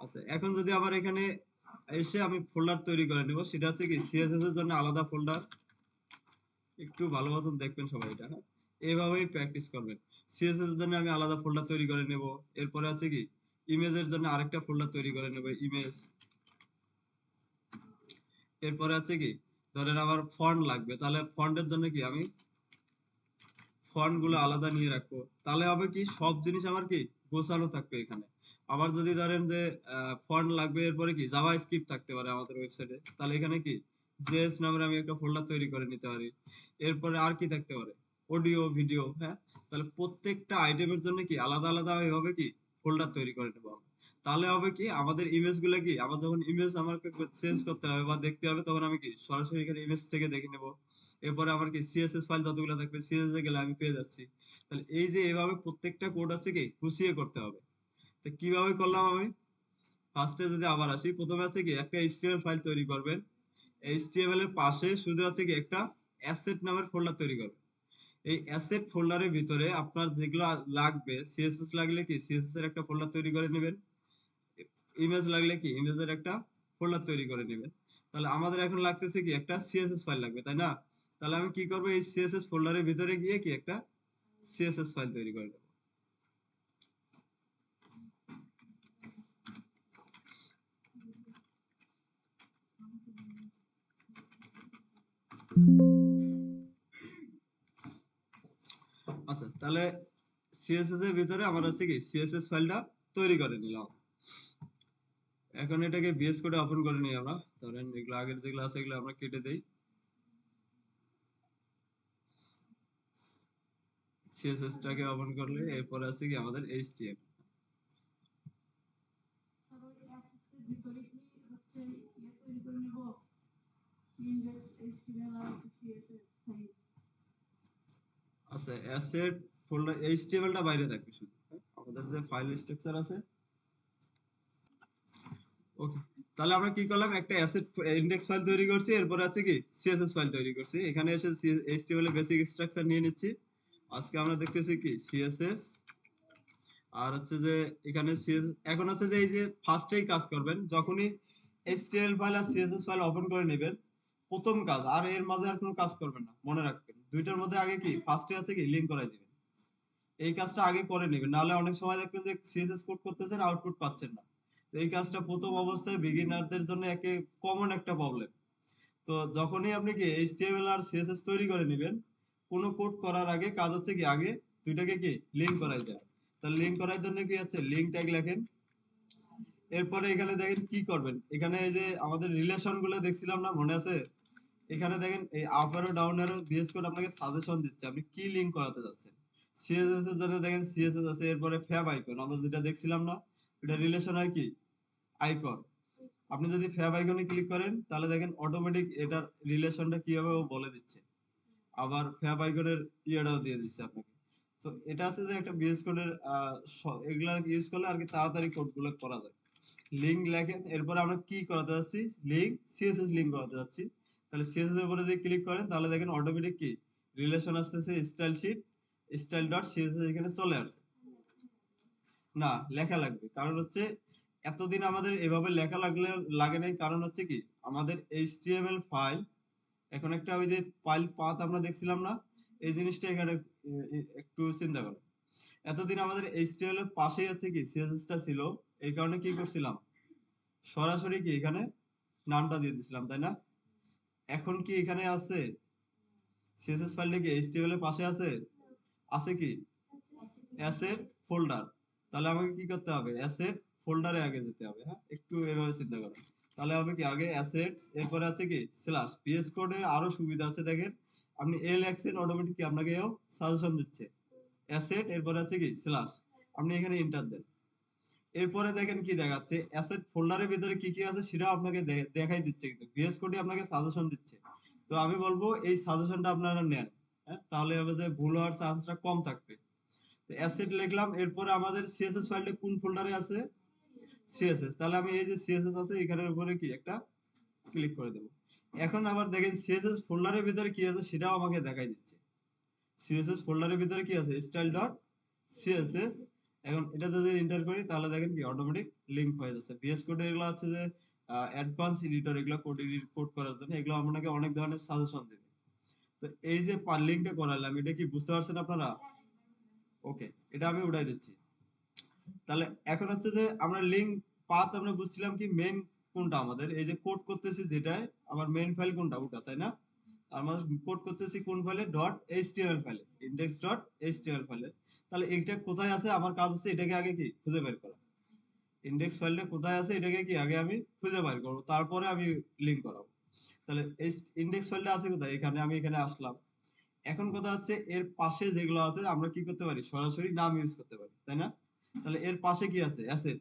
আচ্ছা, এখন যদি আমার এখানে এসে আমি ফোল্ডার তৈরি করে নেব, সেটা হচ্ছে কি সিএসএস এর জন্য আলাদা ফোল্ডার। একটু ভালো মতন দেখবেন সবাই এটা, হ্যাঁ? এইভাবেই প্র্যাকটিস করবেন। সিএসএস এর জন্য আমি আলাদা ফোল্ডার তৈরি করে নেব। এরপরে আছে কি ইমেজের জন্য আরেকটা ফোল্ডার তৈরি করে নেব, ইমেজ। এরপরে আছে কি, ধরেন আমার ফন্ট লাগবে, তাহলে ফন্টের জন্য কি আমি ফন্ট গুলো আলাদা নিয়ে রাখবো। তাহলে হবে কি সব জিনিস আমার কি গোছানো থাকবে এখানে। আবার যদি ধরেন যে ফন্ট লাগবে, এরপরে কি জাভা স্ক্রিপ্ট থাকতে পারে আমাদের ওয়েবসাইটে, তাহলে এখানে কি জেএস নামের আমি একটা ফোল্ডার তৈরি করে নিতে পারি। এরপরে আর কি থাকতে পারে, অডিও ভিডিও, হ্যাঁ? তাহলে প্রত্যেকটা আইটেমের জন্য কি আলাদা আলাদা এভাবে কি ফোল্ডার তৈরি করে নেবো আমরা। তাহলে হবে কি আমাদের ইমেজ গুলো কি, আমার যখন ইমেজ আমাকে চেঞ্জ করতে হবে বা দেখতে হবে, তখন আমি কি সরাসরি এখানে ইমেজ থেকে দেখে নেবো। এরপরে আমার কি সিএসএস ফাইল যতগুলো থাকবে, সিএসএস এ গেলে আমি পেয়ে যাচ্ছি। তাহলে এই যে এভাবে প্রত্যেকটা কোড আছে কি গুছিয়ে করতে হবে। তো কিভাবে করলাম আমি, ফার্স্টে যদি আবার আসি, প্রথমে আছে কি একটা এইচটিএমএল ফাইল তৈরি করবেন। এইচটিএমএল এর পাশে শুধু আছে কি একটা অ্যাসেট নামের ফোল্ডার তৈরি করবেন। এই অ্যাসেট ফোল্ডারের ভিতরে আপনার যেগুলো লাগবে, সিএসএস লাগলে কি সিএসএস এর একটা ফোল্ডার তৈরি করে নেবেন। ইমেজ লাগলে কি ইমেজের একটা ফোল্ডার তৈরি করে নেবেন। তাহলে আমাদের এখন লাগতেছে কি একটা সিএসএস ফাইল লাগবে, তাই না? তাহলে আমি কি করবো, এই সিএসএস ফোল্ডারের ভিতরে গিয়ে কি একটা সিএসএস ফাইল তৈরি করে নেবো। আচ্ছা, তাহলে সিএসএস এর ভিতরে আমার হচ্ছে কি সিএসএস ফাইলটা তৈরি করে নিলাম। এখন এটাকে ভিএস কোডে ওপেন করে নিই আমরা। ধরেন এগুলো আগের যেগুলো আছে এগুলো আমরা কেটে দেই। সিএসএস টাকে ওপেন করলে এরপরে আছে কি আমাদের এইচটিএম। আচ্ছা, অ্যাসেট ফোল্ডার এইচটিএমএলটা বাইরে থাকবে শুধু, হ্যাঁ? আমাদের যে ফাইল স্ট্রাকচার আছে। ওকে, তাহলে আমরা কি করলাম, একটা অ্যাসেট ইনডেক্স ফাইল তৈরি করছি, এরপরে আছে কি সিএসএস ফাইল তৈরি করছি। এখানে এসে এইচটিএমএল এর বেসিক স্ট্রাকচার নিয়ে নিচ্ছি। আজকে আমরা দেখতেছি কি সিএসএস আর হচ্ছে যে এখানে সিএস। এখন হচ্ছে যে এই যে ফার্স্টেই কাজ করবেন যখনই এইচটিএমএল ফাইল আর সিএসএস ফাইল ওপেন করে নেবেন, প্রথম কাজ আর এর মাঝে আর কোনো কাজ করবেন না, মনে রাখবেন দুইটার মধ্যে আগে কি ফার্স্টে আছে কি লিংক করাই দিবেন। এই কাজটা আগে করে নেবেন, নাহলে অনেক সময় দেখবেন যে সিএসএস কোড করতেছেন আউটপুট পাচ্ছেন না। তো এই কাজটা প্রথম অবস্থায় বিগিনারদের জন্য একে কমন একটা প্রবলেম। তো যখনই আপনি কি এইচটিএমএল আর সিএসএস তৈরি করে নেবেন, কোনো কোড করার আগে কাজ হচ্ছে কি আগে দুইটাকে কি লিংক করাই যায়। তাহলে লিংক করার জন্য কি হচ্ছে লিংক ট্যাগ লেখেন। এরপরে এখানে দেখেন কি করবেন, এখানে এই যে আমাদের রিলেশন গুলো দেখছিলাম না, মনে আছে? এখানে দেখেন এই up arrow down arrow BS code আপনাকে সাজেশন দিচ্ছে আপনি কি লিংক করাতে যাচ্ছেন। সিএসএস এর জন্য দেখেন সিএসএস আছে, এরপরে ফ্যাব আইকন আমরা যেটা দেখছিলাম না, এটা রিলেশন হয় কি আইকন। আপনি যদি ফ্যাব আইকনে ক্লিক করেন তাহলে দেখেন অটোমেটিক এটার রিলেশনটা কি হবে ও বলে দিচ্ছে। আবার ফ্যাব আইকনের ইয়েটাও দিয়ে দিচ্ছে আপনাকে। তো এটা আছে যে একটা বিএস কোডের এগুলা ইউজ করলে আর কি তাড়াতাড়ি কোডগুলো করা যায়। লিংক লেখেন, এরপর আমরা কি করাতে যাচ্ছি, লিংক সিএসএস লিংক করাতে যাচ্ছি। তাহলে সিএসএস এর উপরে যদি ক্লিক করেন তাহলে দেখেন অটোমেটিক কি রিলেশন আসতেছে style sheet style dot CSS এখানে চলে আসছে। না, লেখা লাগবে, কারণ হচ্ছে এতদিন আমাদের এভাবে লেখা লাগলে লাগে নাই, কারণ হচ্ছে কি আমাদের এইচটিএমএল ফাইল এখন একটা ওই যে ফাইল পাথ আমরা দেখছিলাম না, এই জিনিসটা এখানে একটু চিন্তা করো। এতদিন আমাদের এইচটিএমএল এর পাশেই আছে কি সিএসএস টা ছিল, এই কারণে কি করছিলাম সরাসরি কি এখানে নামটা দিয়ে দিছিলাম, তাই না? এখন কি এখানে আছে সিএসএস ফাইলটা কি এইচটিএমএল এর পাশে আছে? আছে কি অ্যাসেট ফোল্ডার। তাহলে আমাকে কি করতে হবে, অ্যাসেট ফোল্ডারে আগে যেতে হবে, হ্যাঁ একটু এভাবে চিন্তা করুন। তাহলে হবে কি আগে অ্যাসেটস, এরপরে আছে কি স্ল্যাশ। পিএস কোডের আরো সুবিধা আছে দেখেন, আপনি এল লেখছেন অটোমেটিক কি আপনাকে সাজেশন দিচ্ছে অ্যাসেট, এরপরে আছে কি স্ল্যাশ, আপনি এখানে এন্টার দেন। এরপরে দেখেন কি দেখাচ্ছে অ্যাসেট ফোল্ডারের ভিতরে কি কি আছে সেটাও আপনাকে দেখাই দিচ্ছে, কিন্তু ভিএস কোডই আপনাকে সাজেশন দিচ্ছে। তো আমি বলবো এই সাজেশনটা আপনারা নেন, হ্যাঁ তাহলে হবে যে ভুল হওয়ার চান্সটা কম থাকবে। তো অ্যাসেট লিখলাম, এরপরে আমাদের সিএসএস ফাইলটা কোন ফোল্ডারে আছে, সিএসএস, তাহলে আমি এই যে সিএসএস আছে এখানের উপরে কি একটা ক্লিক করে দেব। এখন আবার দেখেন সিএসএস ফোল্ডারের ভিতরে কি আছে সেটাও আমাকে দেখাই দিচ্ছে। সিএসএস ফোল্ডারের ভিতরে কি আছে স্টাইল ডট সিএসএস। এখন এটা যদি এন্টার করি তাহলে দেখেন কি অটোমেটিক লিংক হয়ে যাচ্ছে। ভিএস কোড এগুলো আছে যে অ্যাডভান্স এডিটর, এগুলো কোড এডিট কোড করার জন্য এগুলো আপনাকে অনেক ধরনের সাজেশন দেবে। তো এই যে লিংকটা করালাম এটা কি বুঝতে পারছেন আপনারা? ওকে, এটা আমি উঠাই দিচ্ছি। তাহলে এখন হচ্ছে যে আমরা লিংক পাথ আমরা বুঝছিলাম কি মেইন কোনটা, আমাদের এই যে কোড করতেছি যেটাই আমার মেইন ফাইল কোনটা ওটা, তাই না? আমরা কোড করতেছি কোন ফাইলে, ডট এইচটিএমএল ফাইলে, ইনডেক্স ডট এইচটিএমএল ফাইলে। তাহলে এটা কোথায় আছে, আমার কাজ হচ্ছে এটাকে আগে কি খুঁজে বের করা। ইনডেক্স ফাইলটা কোথায় আছে এটাকে কি আগে আমি খুঁজে বের করব, তারপরে আমি লিংক করাবো। তাহলে এই ইনডেক্স ফাইলটা আছে কোথায়, এখানে, আমি এখানে আসলাম। এখন কথা হচ্ছে এর পাশে যেগুলো আছে আমরা কি করতে পারি, সরাসরি নাম ইউজ করতে পারি, তাই না? তাহলে এর পাশে কি আছে, অ্যাসেট।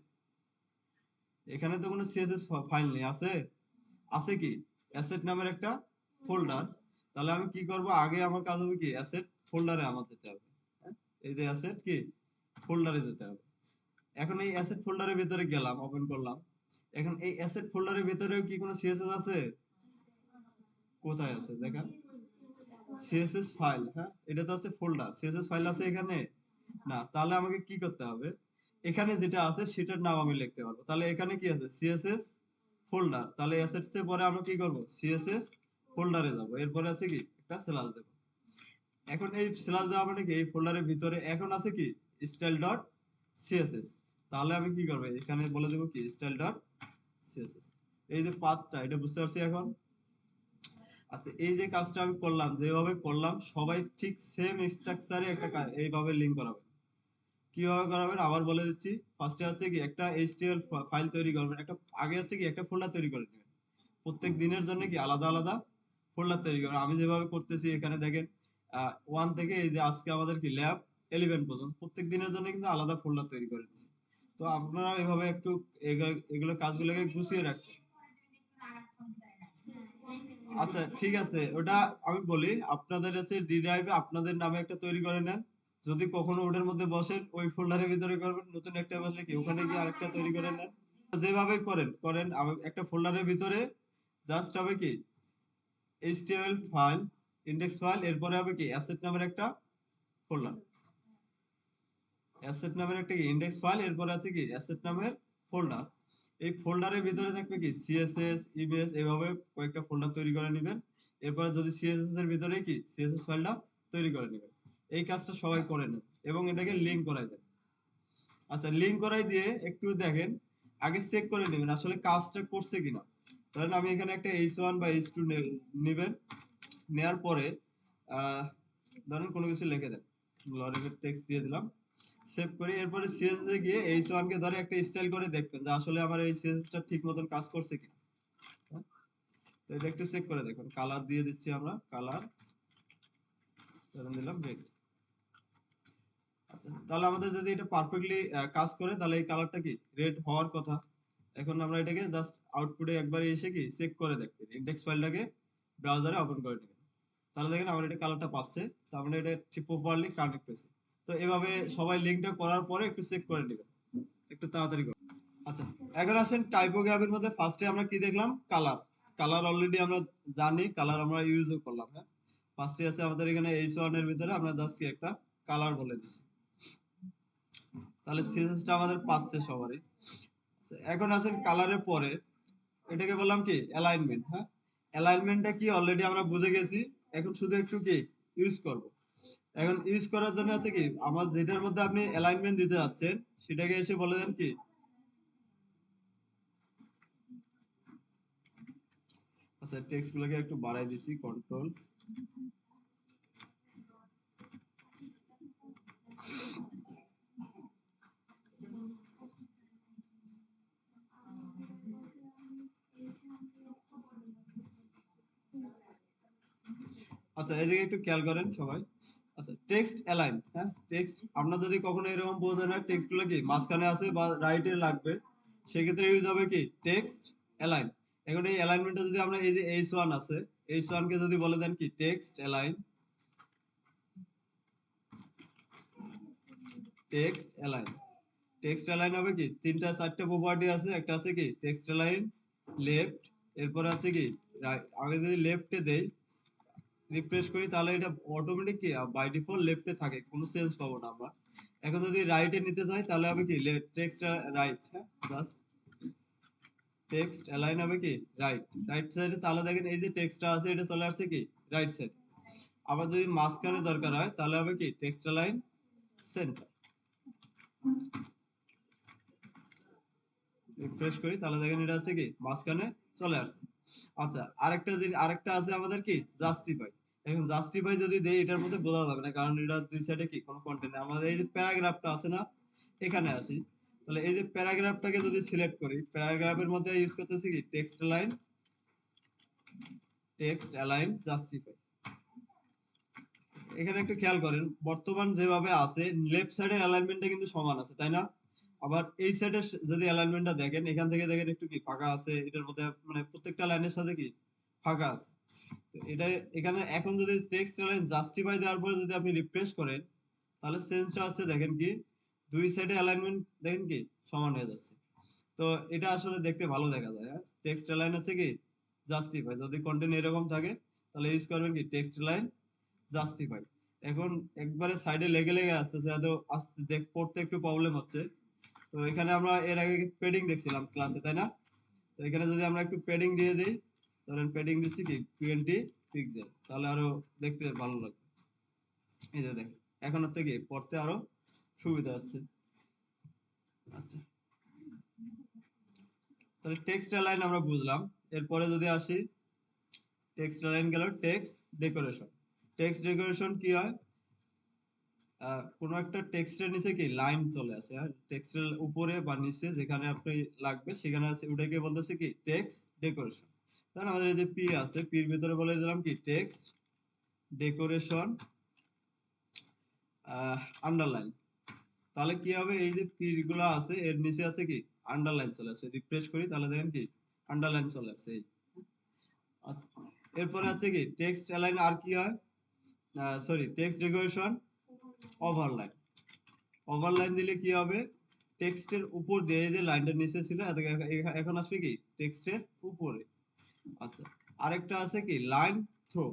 এখানে তো কোনো সিএসএস ফাইল নেই, আছে? আছে কি অ্যাসেট নামের একটা ফোল্ডার। তাহলে আমি কি করব, আগে আমার কাজ হবে কি অ্যাসেট ফোল্ডারে আমার যেতে হবে, হ্যাঁ? এই যে অ্যাসেট কি ফোল্ডারে যেতে হবে। এখন এই অ্যাসেট ফোল্ডারের ভিতরে গেলাম, ওপেন করলাম। এখন এই অ্যাসেট ফোল্ডারের ভিতরেও কি কোনো সিএসএস আছে? কোথায় আছে দেখেন, সিএসএস ফাইল, হ্যাঁ এটা তো হচ্ছে ফোল্ডার, সিএসএস ফাইল আছে এখানে? না, তাহলে আমাকে কি করতে হবে, এখানে যেটা আছে সেটার নাম আমি লিখতে পারবো। তাহলে এখানে কি আছে সিএসএস ফোল্ডার, তাহলে অ্যাসেটস এর পরে আমরা কি করব সিএসএস ফোল্ডারে যাব, এরপরে আছে কি একটা স্ল্যাশ দেব। এখন এই স্ল্যাশ দেওয়া মানে কি এই ফোল্ডারের ভিতরে এখন আছে কি স্টাইল ডট সিএসএস। তাহলে আমি কি করব এখানে বলে দেব কি স্টাইল ডট সিএসএস। এই যে পাথটা এটা বুঝতে পারছি এখন। আচ্ছা, এই যে কাজটা আমি করলাম, যেভাবে করলাম সবাই ঠিক সেম স্ট্রাকচারে একটা এইভাবে লিঙ্ক করাবেন। কিভাবে করাবেন আবার বলে দিচ্ছি। ফার্স্টে হচ্ছে কি একটা এইচটিএমএল ফাইল তৈরি করবেন, একটা আগে হচ্ছে কি একটা ফোল্ডার তৈরি করে নেবেন। প্রত্যেক দিনের জন্য কি আলাদা আলাদা ফোল্ডার তৈরি করবেন। আমি যেভাবে করতেছি এখানে দেখেন, 1 থেকে এই যে আজকে আমাদের কি ল্যাব 11 পর্যন্ত প্রত্যেক দিনের জন্য কিন্তু আলাদা ফোল্ডার তৈরি করে নিচ্ছি। তো আপনারা এভাবে একটু এগুলো কাজগুলোকে গুছিয়ে রাখবেন। আচ্ছা ঠিক আছে, ওটা আমি বলি, আপনাদের হচ্ছে ডি ড্রাইভে আপনাদের নামে একটা তৈরি করে নেন। যদি কখনো ওটার মধ্যে বসেন ওই ফোল্ডারের ভিতরে করবেন, নতুন একটা বসলে কি ওখানে গিয়ে আরেকটা তৈরি করে নেন। যেভাবে করেন করেন একটা ফোল্ডারের ভিতরে জাস্ট হবে কি এইচটিএমএল ফাইল, ইন্ডেক্স ফাইল, এরপরে হবে কি অ্যাসেট নামের একটা ফোল্ডার, অ্যাসেট নামের একটা কি ইন্ডেক্স ফাইল, এরপরে আছে কি অ্যাসেট নামের ফোল্ডার। এই ফোল্ডারের ভিতরে থাকবে কি সিএসএস, ইমেজ, এভাবে কয়েকটা ফোল্ডার তৈরি করে নেবেন। এরপরে যদি সিএসএস এর ভিতরে কি সিএসএস ফাইলটা তৈরি করে নেবেন। এই কাজটা সবাই করে নেন এবং এটাকে লিংক করাই দেন। আচ্ছা, লিংক করাই দিয়ে একটু দেখেন, আগে চেক করে নেবেন আসলে কাজটা করছে কিনা। ধরেন আমি এখানে একটা H1 বা H2 নেবেন, নেয়ার পরে আহ ধরেন কোনো কিছু লিখে দেন, লরেটের টেক্সট দিয়ে দিলাম, সেভ করি। এরপরে সিএসএস এ গিয়ে H1 কে ধরে একটা স্টাইল করে দেখবেন যে আসলে আমার এই সিএসএস টা ঠিক মতন কাজ করছে কিনা। হ্যাঁ? তো এটা একটু চেক করে দেখুন। কালার দিয়ে দিচ্ছি আমরা, কালার ধরেন দিলাম রেড। আচ্ছা, তাহলে আমাদের যদি এটা পারফেক্টলি কাজ করে তাহলে এই কালারটা কি রেড হওয়ার কথা। এখন আমরা এটাকে জাস্ট আউটপুটে একবারে এসে কি চেক করে দেখবেন, ইনডেক্স ফাইলটাকে ব্রাউজারে ওপেন করে নেবেন। তাহলে দেখেন আমার এটা কালারটা পাচ্ছে, তার মানে এটা ঠিক প্রপারলি কানেক্ট হয়েছে। তো এভাবে সবাই লিঙ্কটা করার পরে একটু চেক করে নেবেন, একটু তাড়াতাড়ি করুন। আচ্ছা, এখন আসেন টাইপোগ্রাফির মধ্যে ফার্স্টে আমরা কি দেখলাম, কালার। কালার অলরেডি আমরা জানি, কালার আমরা ইউজও করলাম। হ্যাঁ, ফার্স্টে আছে আমাদের এখানে H1 এর ভিতরে আমরা জাস্ট কি একটা কালার বলে দিছি, তাহলে সিএসএসটা আমাদের পাচ্ছে সবারই। আচ্ছা, এখন আসেন কালারের পরে এটাকে বললাম কি অ্যালাইনমেন্ট। হ্যাঁ, অ্যালাইনমেন্টটা কি অলরেডি আমরা বুঝে গেছি, এখন শুধু একটু কি ইউজ করব। এখন ইউজ করার জন্য আছে কি আমার যেটার মধ্যে আপনি অ্যালাইনমেন্ট দিতে যাচ্ছেন সেটাকে এসে বলে দেন কি। আচ্ছা, টেক্সট গুলোকে একটু বাড়াই দিছি, কন্ট্রোল। আচ্ছা, এদিকে একটু খেয়াল করেন সবাই। আচ্ছা, টেক্সট অ্যালাইন। হ্যাঁ, টেক্সট আপনার যদি কখনো এরকম বোঝেন না টেক্সট গুলো কি মাঝখানে আছে বা রাইটে লাগবে, সেক্ষেত্রে ইউজ হবে কি টেক্সট অ্যালাইন। এখন এই অ্যালাইনমেন্টটা যদি আমরা এই যে H1 আছে, H1 কে যদি বলে দেন কি text align, text align. Text align হবে কি তিনটা চারটা প্রপার্টি আছে, একটা আছে কি টেক্সট অ্যালাইন লেফট, এরপর আছে কি রাইট। আগে যদি লেফটে দেই, রিফ্রেশ করি, তাহলে এটা অটোমেটিক কি বাই ডিফল্ট লেফটে থাকে, কোনো চেঞ্জ পাবো না আমরা। এখন যদি রাইটে নিতে চাই তাহলে হবে কি টেক্সট রাইট। হ্যাঁ, জাস্ট টেক্সট অ্যালাইন হবে কি রাইট, রাইট সাইডে। তাহলে দেখেন এই যে টেক্সটটা আছে এটা চলে আসছে কি রাইট সাইড। আবার যদি মাঝখানে দরকার হয় তাহলে হবে কি টেক্সট অ্যালাইন সেন্টার। রিফ্রেশ করি তাহলে দেখেন এটা হচ্ছে কি মাঝখানে চলে আসছে। আচ্ছা, আরেকটা জিনিস আরেকটা আছে আমাদের কি জাস্টিফাই। এখন জাস্টিফাই যদি দেই এটার মধ্যে বোঝা যাবে না, কারণ এটা দুই সাইডে কি কোনো কন্টেন্ট। আমাদের এই যে প্যারাগ্রাফটা আছে না, এখানে আসি। তাহলে এই যে প্যারাগ্রাফটাকে যদি সিলেক্ট করি, প্যারাগ্রাফের মধ্যে ইউজ করতেছি কি text line, text align justify. এখানে একটু খেয়াল করেন, বর্তমান যেভাবে আছে লেফট সাইডের অ্যালাইনমেন্টটা কিন্তু সমান আছে, তাই না? আবার এই সাইডের যদি অ্যালাইনমেন্টটা দেখেন, এখান থেকে দেখেন একটু কি ফাঁকা আছে, এটার মধ্যে মানে প্রত্যেকটা লাইনের সাথে কি ফাঁকা আছে। তো এটা এখানে এখন যদি টেক্সট লাইন জাস্টিফাই দেওয়ার পরে যদি আপনি রিফ্রেশ করেন, তাহলে সেন্সটা হচ্ছে দেখেন কি দুই সাইডে অ্যালাইনমেন্ট দেখেন কি সমান হয়ে যাচ্ছে। তো এটা আসলে দেখতে ভালো দেখা যায়। হ্যাঁ, টেক্সট লাইন হচ্ছে কি জাস্টিফাই, যদি কন্টেন্ট এরকম থাকে তাহলে ইউজ করবেন কি টেক্সট লাইন জাস্টিফাই। এখন একবারে সাইডে লেগে লেগে আসতেছে, এত আসতে পড়তে একটু প্রবলেম হচ্ছে। তো এখানে আমরা এর আগে পেডিং দেখছিলাম ক্লাসে, তাই না? তো এখানে যদি আমরা একটু পেডিং দিয়ে দিই, ধরেন পেডিং দিচ্ছি কি 20 পিক্সেল, তাহলে আরো দেখতে ভালো লাগবে। এই যে দেখেন এখন হচ্ছে কি পড়তে আরো সুবিধা হচ্ছে। আচ্ছা, তাহলে টেক্সট লাইন আমরা বুঝলাম। এরপরে যদি আসি টেক্সট লাইন গেল। Text decoration. টেক্সট ডেকোরেশন কি হয়, কোনো একটা টেক্সটের নিচে কি লাইন চলে আসে, হ্যাঁ, টেক্সটের উপরে বা নিচে যেখানে আপনি লাগবে সেখানে আছে, ওটাকে বলতেছে কি টেক্সট ডেকোরেশন। তাহলে আমাদের এই যে পি আছে, পির ভিতরে বলে দিলাম কি টেক্সট ডেকোরেশন আন্ডারলাইন। তাহলে কি হবে, এই যে পি গুলো আছে এর নিচে আছে কি আন্ডারলাইন চলে আসে। রিফ্রেশ করি তাহলে দেখেন কি আন্ডারলাইন চলে আসে এই। আচ্ছা, এরপরে আছে কি টেক্সট অ্যালাইন, আর কি হয়, sorry, text decoration overline. Overline দিলে কি হবে, টেক্সটের উপর দিয়ে এই যে লাইনটা নিচে ছিল এখন আসবে কি টেক্সটের উপরে। আচ্ছা, আরেকটা আছে কি line through.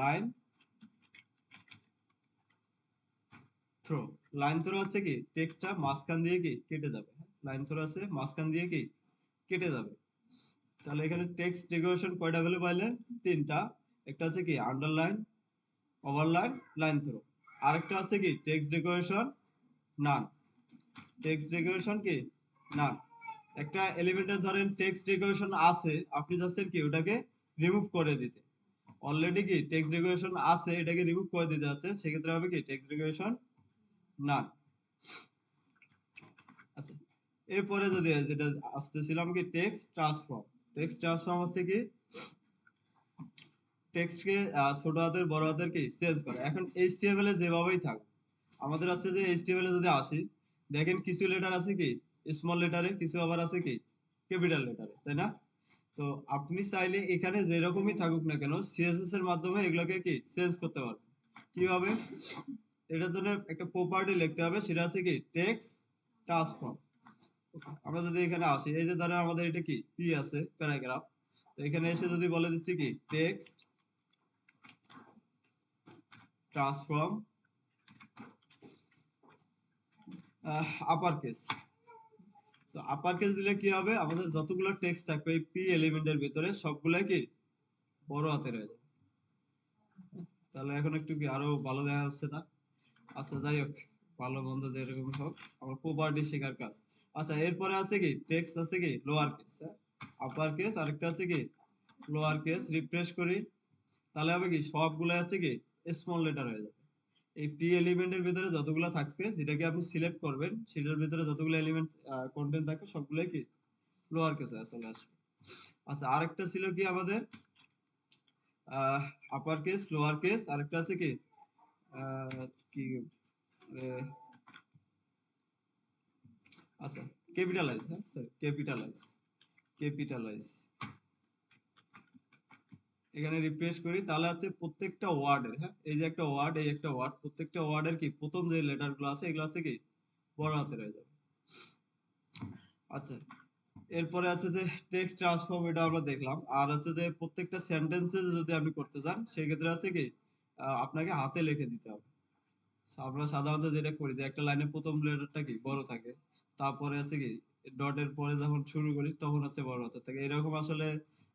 Line through. Line through হচ্ছে কি টেক্সটটা মাঝখান দিয়ে কি কেটে যাবে। লাইন থ্রো আছে মাঝখান দিয়ে কি কেটে যাবে। তাহলে এখানে টেক্সট ডেকোরেশন কয়টা ভ্যালু পাইলেন, তিনটা। একটা আছে কি আন্ডারলাইন, ওভারলাইন, লাইন থ্রো। আরেকটা আছে কি টেক্সট ডেকোরেশন নান। টেক্সট ডেকোরেশন কি নান। একটা এলিমেন্টের ধরেন টেক্সট ডেকোরেশন আছে, আপনি চাচ্ছেন কি ওটাকে রিমুভ করে দিতে। অলরেডি কি টেক্সট ডেকোরেশন আছে, এটাকে রিমুভ করে দিতে যাচ্ছেন, সেক্ষেত্রে হবে কি টেক্সট ডেকোরেশন নান। আচ্ছা, এরপরে যদি যেটা আসতেছিলাম কি টেক্সট ট্রান্সফর্ম। টেক্সট ট্রান্সফর্ম হচ্ছে কি টেক্সটকে ছোট হাতের বড় হাতের কি চেঞ্জ করে। এখন এইচটিএমএল এ যেভাবেই থাক, আমাদের হচ্ছে যে এইচটিএমএল এ যদি আসি, দেখেন কিছু লেটার আছে কি স্মল লেটারে, কিছু আবার আছে কি ক্যাপিটাল লেটারে, তাই না? তো আপনি চাইলে এখানে যেরকমই থাকুক না কেন সিএসএস এর মাধ্যমে এগুলোকে কি চেঞ্জ করতে পারবেন। কিভাবে, এটার জন্য একটা প্রপার্টি লিখতে হবে, সেটা হচ্ছে কি টেক্সট ট্রান্সফর্ম। আমরা যদি এখানে আসি, এই যে ধরেন আমাদের এটা কি পি আছে প্যারাগ্রাফ, তো এখানে এসে যদি বলে দিচ্ছি কি টেক্সট ট্রান্সফর্ম আপার কেস। তো আপার কেস দিলে কি হবে, আমাদের যতগুলো টেক্সট থাকবে এই পি এলিমেন্টের ভিতরে সবগুলাই কি বড় হাতের হয়ে যাবে। তাহলে এখন একটু কি আরো ভালো দেখা যাচ্ছে না? আচ্ছা, যাই হোক, ভালো মন্দ যেরকম হোক, আমার প্রপার্টি শেখার কাজ। আচ্ছা, এরপরে আছে কি টেক্সট আছে কি লোয়ার কেস, হ্যাঁ, আপার কেস, আরেকটা আছে কি লোয়ার কেস। রিফ্রেশ করি তাহলে হবে কি সবগুলো আছে কি স্মল লেটার হয়ে যাবে। এই পি এলিমেন্টের ভিতরে যতগুলো থাকবে, যেটাকে আপনি সিলেক্ট করবেন সেটার ভিতরে যতগুলো এলিমেন্ট কন্টেন্ট থাকে সবগুলোই কি লোয়ার কেসে চলে আসবে। আচ্ছা, আরেকটা ছিল কি আমাদের আপার কেস, লোয়ার কেস, আরেকটা আছে কি কি আচ্ছা ক্যাপিটালাইজ, হ্যাঁ সরি ক্যাপিটালাইজ। ক্যাপিটালাইজ এখানে রিফ্রেশ করি তাহলে আছে প্রত্যেকটা ওয়ার্ডের, হ্যাঁ, এই যে একটা ওয়ার্ড, এই একটা ওয়ার্ড, প্রত্যেকটা ওয়ার্ডের কি প্রথম যে লেটার গুলো আছে এগুলো আছে কি বড় হাতের হয়ে যাবে। আচ্ছা, এরপরে আছে যে টেক্সট ট্রান্সফর্ম, এটা আমরা দেখলাম। আর হচ্ছে যে প্রত্যেকটা সেন্টেন্সে যদি আপনি করতে চান সেক্ষেত্রে আছে কি আপনাকে হাতে লিখে দিতে হবে। আমরা সাধারণত যেটা করি যে একটা লাইনের প্রথম লেটারটা কি বড় থাকে, তারপরে হচ্ছে কি ডটের পরে যখন শুরু করি তখন হচ্ছে বড় হাতের থাকে। এরকম আসলে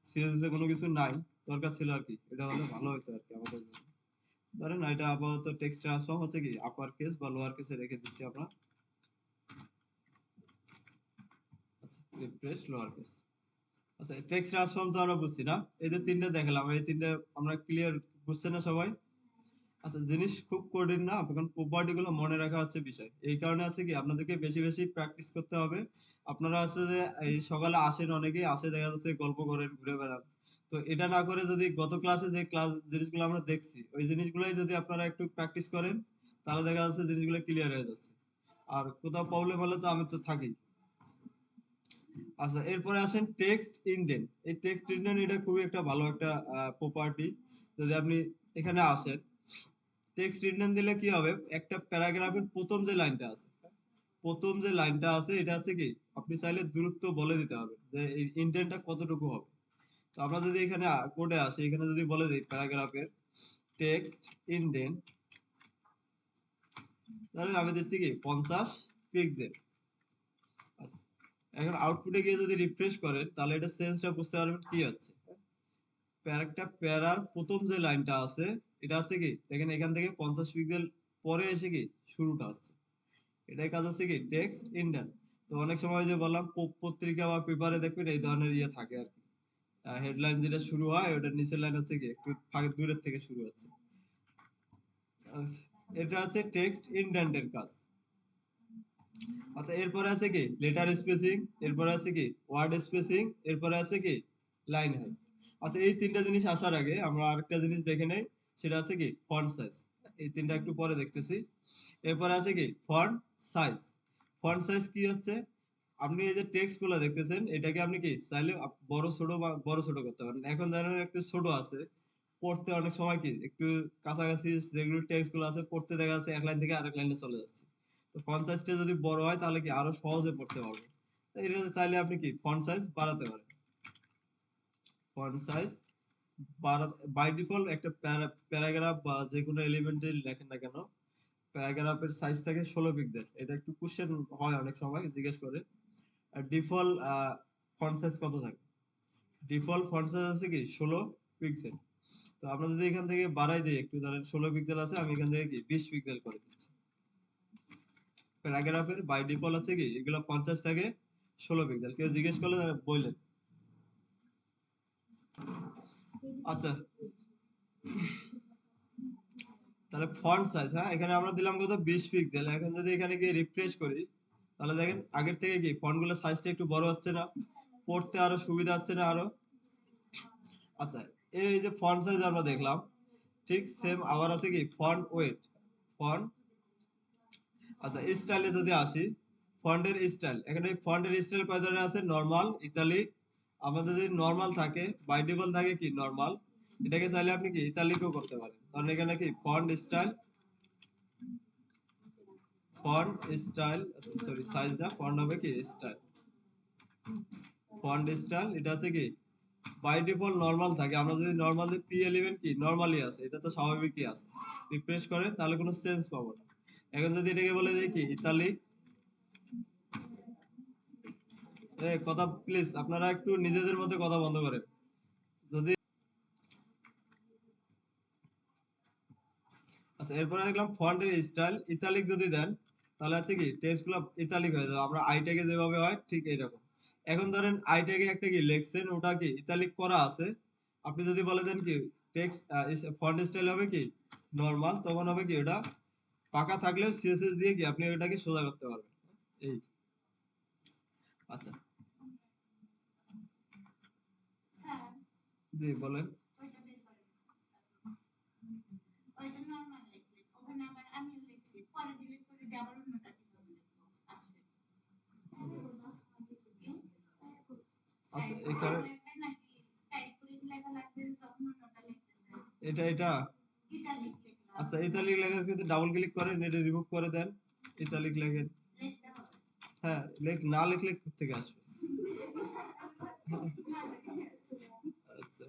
সিএসএস এ কোনো কিছু নাই, দরকার ছিল আর কি, এটা হলে ভালো হতো আর কি আমাদের জন্য। ধরেন এটা আপাতত টেক্সট ট্রান্সফর্ম হচ্ছে কি আপার কেস বা লোয়ার কেসে রেখে দিচ্ছি আমরা। আচ্ছা, রিফ্রেশ লোয়ার কেস। আচ্ছা, টেক্সট ট্রান্সফর্ম তো আমরা বুঝছি না, এই যে তিনটা দেখালাম, এই তিনটা আমরা ক্লিয়ার, বুঝছেন না সবাই? আচ্ছা, জিনিস খুব কঠিন না, এখন প্রপার্টি গুলো মনে রাখা হচ্ছে বিষয়। এই কারণে আছে কি আপনাদেরকে বেশি বেশি প্র্যাকটিস করতে হবে। আপনারা আছে যে এই সকালে আসেন, অনেকেই আসে দেখা যাচ্ছে গল্প করেন, ঘুরে বেড়ান। তো এটা না করে যদি গত ক্লাসে যে ক্লাস জিনিসগুলো আমরা দেখছি ওই জিনিসগুলোই যদি আপনারা একটু প্র্যাকটিস করেন, তাহলে দেখা যাচ্ছে জিনিসগুলো ক্লিয়ার হয়ে যাচ্ছে। আর কোথাও প্রবলেম হলে তো আমি তো থাকি। আচ্ছা, এরপরে আসেন টেক্সট ইনডেন্ট। এই টেক্সট ইনডেন্ট এটা খুবই একটা ভালো একটা প্রপার্টি। যদি আপনি এখানে আসেন, টেক্সট ইনডেন্ট দিলে কি হবে, একটা প্যারাগ্রাফের প্রথম যে লাইনটা আছে, প্রথম যে লাইনটা আছে এটা হচ্ছে কি আপনি চাইলে দূরত্ব বলে দিতে হবে যে এই ইনডেন্টটা কতটুকু হবে। তো আমরা যদি এখানে কোডে আসি, এখানে যদি বলে দিই প্যারাগ্রাফের টেক্সট ইনডেন্ট, তাহলে আমি দিচ্ছি কি 50 পিক্সেল। আচ্ছা, এখন আউটপুটে গিয়ে যদি রিফ্রেশ করেন তাহলে এটা সেন্সটা বুঝতে পারবেন কি আছে। একটা প্যারার প্রথম যে লাইনটা আছে এটা হচ্ছে কি দেখেন এখান থেকে 50 পিক্সেল পরে এসে কি শুরুটা হচ্ছে। এটাই কাজ হচ্ছে কি টেক্সট ইনডেন্ট। তো অনেক সময় যে বললাম পত্রিকা বা পেপারে দেখবেন এই ধরনের ইয়ে থাকে আর কি, হেডলাইন যেটা শুরু হয় ওটার নিচের লাইন হচ্ছে কি একটু দূরের থেকে শুরু হচ্ছে। আচ্ছা, এটা হচ্ছে টেক্সট ইনডেন্টের কাজ। আচ্ছা, এরপরে আছে কি লেটার স্পেসিং, এরপরে আছে কি ওয়ার্ড স্পেসিং, এরপরে আছে কি লাইন হাইট। আচ্ছা, এই তিনটা জিনিস আসার আগে আমরা আরেকটা জিনিস দেখে নেই, সেটা হচ্ছে কি ফন্ট সাইজ। এই তিনটা একটু পরে দেখতেছি। এরপরে আছে কি ফন্ট সাইজ। ফন্ট সাইজ কি হচ্ছে, আপনি এই যে টেক্সট গুলো দেখতেছেন এটাকে আপনি কি চাইলে বড় ছোট বা বড় ছোট করতে পারেন। এখন ধরেন একটু ছোট আছে, পড়তে অনেক সময় কি একটু কাছাকাছি যেগুলো টেক্সট গুলো আছে পড়তে দেখা যাচ্ছে এক লাইন থেকে আরেক লাইনে চলে যাচ্ছে। তো ফন্ট সাইজটা যদি বড় হয় তাহলে কি আরো সহজে পড়তে পারবো। তো এটা চাইলে আপনি কি ফন্ট সাইজ বাড়াতে পারেন। ফন্ট সাইজ বাই ডিফল্ট একটা প্যারাগ্রাফ বা যে কোনো এলিমেন্টে লেখেন না কেন, প্যারাগ্রাফের সাইজ থাকে 16 পিক্সেল। এটা একটু কোশ্চেন হয় অনেক সময় জিজ্ঞেস করে। আর ডিফল্ট ফন্ট সাইজ কত থাকে? ডিফল্ট ফন্ট সাইজ আছে কি 16 পিক্সেল। তো আমরা যদি এখান থেকে বাড়াই দিই একটু, ধরেন 16 পিক্সেল আছে, আমি এখান থেকে কি 20 পিক্সেল করে দিচ্ছি। প্যারাগ্রাফের বাই ডিফল্ট আছে কি এগুলো 50 থাকে 16 পিক্সেল। কেউ জিজ্ঞেস করলে বললেন। আচ্ছা, তাহলে ফন্ট সাইজ, হ্যাঁ এখানে আমরা দিলাম কত 20 পিক্সেল। এখন যদি এখানে গিয়ে রিফ্রেশ করি তাহলে দেখেন আগের থেকে কি ফন্ট গুলোর সাইজটা একটু বড় হচ্ছে না, পড়তে আরো সুবিধা হচ্ছে না আরো। আচ্ছা, এই যে ফন্ট সাইজ আমরা দেখলাম, ঠিক সেম আবার আছে কি ফন্ট ওয়েট। ফন্ট, আচ্ছা স্টাইলে যদি আসি, ফন্টের স্টাইল, এখানে ফন্টের স্টাইল কয় ধরনের আছে? Normal, italic. আমাদের যদি নরমাল থাকে, বাই ডিফল্ট থাকে কি নরমাল, এটাকে চাইলে আপনি কি ইতালিকও করতে পারেন। কারণ এখানে কি font style, font style, sorry size না, ফন্ট হবে কি স্টাইল। ফন্ট স্টাইল এটা আছে কি বাই ডিফল্ট নরমাল থাকে। আমরা যদি নরমাল দিই, পি এলিমেন্ট কি নরমালি আছে, এটা তো স্বাভাবিকই আছে। রিফ্রেশ করেন তাহলে কোনো চেঞ্জ পাবো না। এখন যদি এটাকে বলে দেই কি ইতালিক, কথা প্লিজ আপনারা একটু নিজেদের মধ্যে কথা বন্ধ করেন। যদি, আচ্ছা এরপরে দেখলাম ফন্টের স্টাইল ইতালিক যদি দেন তাহলে হচ্ছে কি টেক্সট গুলো ইতালিক হয়ে যাবে। আমরা আই ট্যাগে যেভাবে হয় ঠিক এইরকম। এখন ধরেন আই ট্যাগে একটা কি লেখছেন ওটা কি ইতালিক করা আছে, আপনি যদি বলে দেন কি টেক্সট ফন্ট স্টাইল হবে কি নরমাল, তখন হবে কি ওটা ফাঁকা থাকলেও সিএসএস দিয়ে কি আপনি ওটাকে সোজা করতে পারবেন। এই, আচ্ছা, জি বলেন। আচ্ছা এখানে এটা আচ্ছা ইতালিক লেখার ক্ষেত্রে ডাবল ক্লিক করেন, এটা রিমুভ করে দেন, ইতালিক লেখেন। হ্যাঁ, না লিখলে থেকে আসবে। আচ্ছা,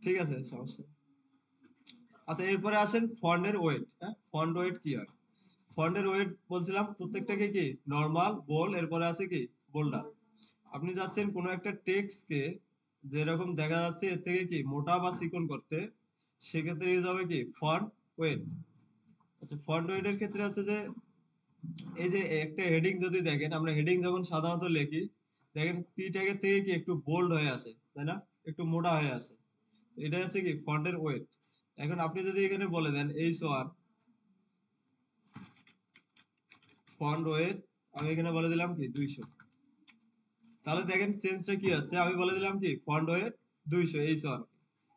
ঠিক আছে, সমস্যা নেই। আচ্ছা, এরপরে আসেন ফন্টের ওয়েট। হ্যাঁ, ফন্ট ওয়েট কি হয়? ফন্টের ওয়েট বলছিলাম প্রত্যেকটাকে কি নরমাল, বোল্ড, এরপরে আছে কি বোল্ডার। আপনি যাচ্ছেন কোনো একটা টেক্সটকে যেরকম দেখা যাচ্ছে এর থেকে কি মোটা বা চিকন করতে, সেক্ষেত্রে ইউজ হবে কি ফন্ট ওয়েট। আচ্ছা, ফন্ট ওয়েটের ক্ষেত্রে হচ্ছে যে এই যে একটা হেডিং যদি দেখেন, আমরা হেডিং যখন সাধারণত লিখি দেখেন পি ট্যাগের থেকে কি একটু বোল্ড হয়ে আসে, তাই না? একটু মোটা হয়ে আসে। এটা হচ্ছে কি ফন্টের ওয়েট। এখন আপনি যদি এখানে বলে দেন H1 ফন্ট ওয়েট, আমি এখানে বলে দিলাম কি 200, তাহলে দেখেন চেঞ্জটা কি হচ্ছে। আমি বলে দিলাম কি ফন্ট ওয়েট 200 H1।